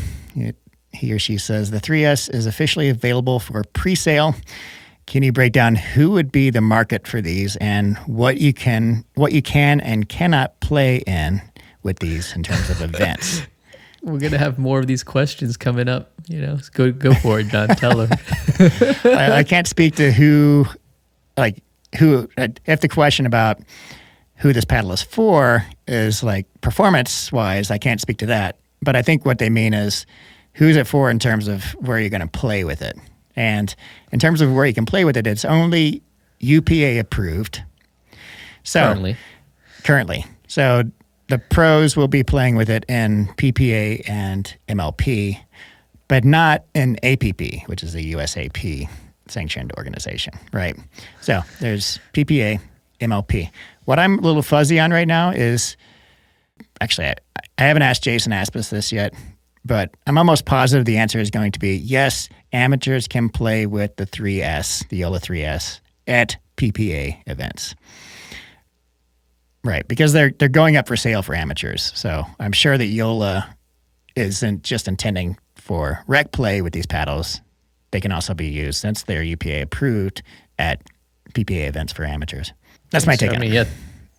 Speaker 1: He or she says, the 3S is officially available for pre-sale. Can you break down who would be the market for these and what you can and cannot play in with these in terms of events?
Speaker 2: We're going to have more of these questions coming up. Go for it, John. Tell her.
Speaker 1: I can't speak to who, if the question about who this paddle is for is like performance-wise, I can't speak to that. But I think what they mean is who's it for in terms of where you're going to play with it. And in terms of where you can play with it, it's only UPA approved. So currently. So the pros will be playing with it in PPA and MLP, but not in APP, which is a USAP sanctioned organization, right? So there's PPA, MLP. What I'm a little fuzzy on right now is, actually, I haven't asked Jason Aspis this yet, but I'm almost positive the answer is going to be yes, amateurs can play with the 3S, the JOOLA 3S, at PPA events. Right, because they're going up for sale for amateurs. So I'm sure that JOOLA isn't just intending for rec play with these paddles. They can also be used, since they're UPA approved, at PPA events for amateurs. That's my take on it.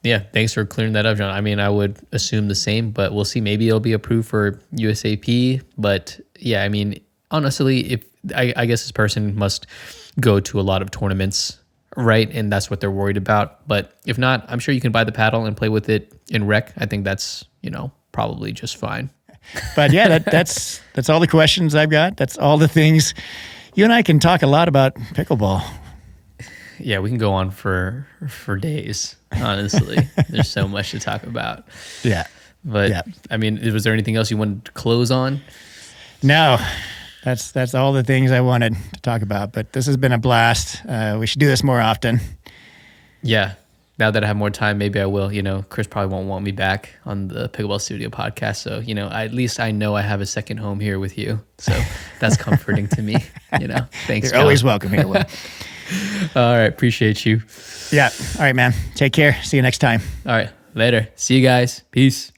Speaker 2: Yeah, thanks for clearing that up, John. I mean, I would assume the same, but we'll see. Maybe it'll be approved for USAP. But yeah, I mean, honestly, if I guess this person must go to a lot of tournaments, right? And that's what they're worried about. But if not, I'm sure you can buy the paddle and play with it in rec. I think that's, probably just fine.
Speaker 1: But yeah, that's all the questions I've got. That's all the things. You and I can talk a lot about pickleball.
Speaker 2: Yeah, we can go on for days, honestly. There's so much to talk about.
Speaker 1: Yeah.
Speaker 2: But,
Speaker 1: yeah.
Speaker 2: I mean, was there anything else you wanted to close on?
Speaker 1: No, that's all the things I wanted to talk about. But this has been a blast. We should do this more often.
Speaker 2: Yeah. Now that I have more time, maybe I will. Chris probably won't want me back on the Pickleball Studio podcast. So, at least I know I have a second home here with you. So that's comforting to me. Thanks,
Speaker 1: You're
Speaker 2: John.
Speaker 1: always welcome here, Will.
Speaker 2: All right. Appreciate you.
Speaker 1: Yeah. All right, man. Take care. See you next time.
Speaker 2: All right. Later. See you guys. Peace.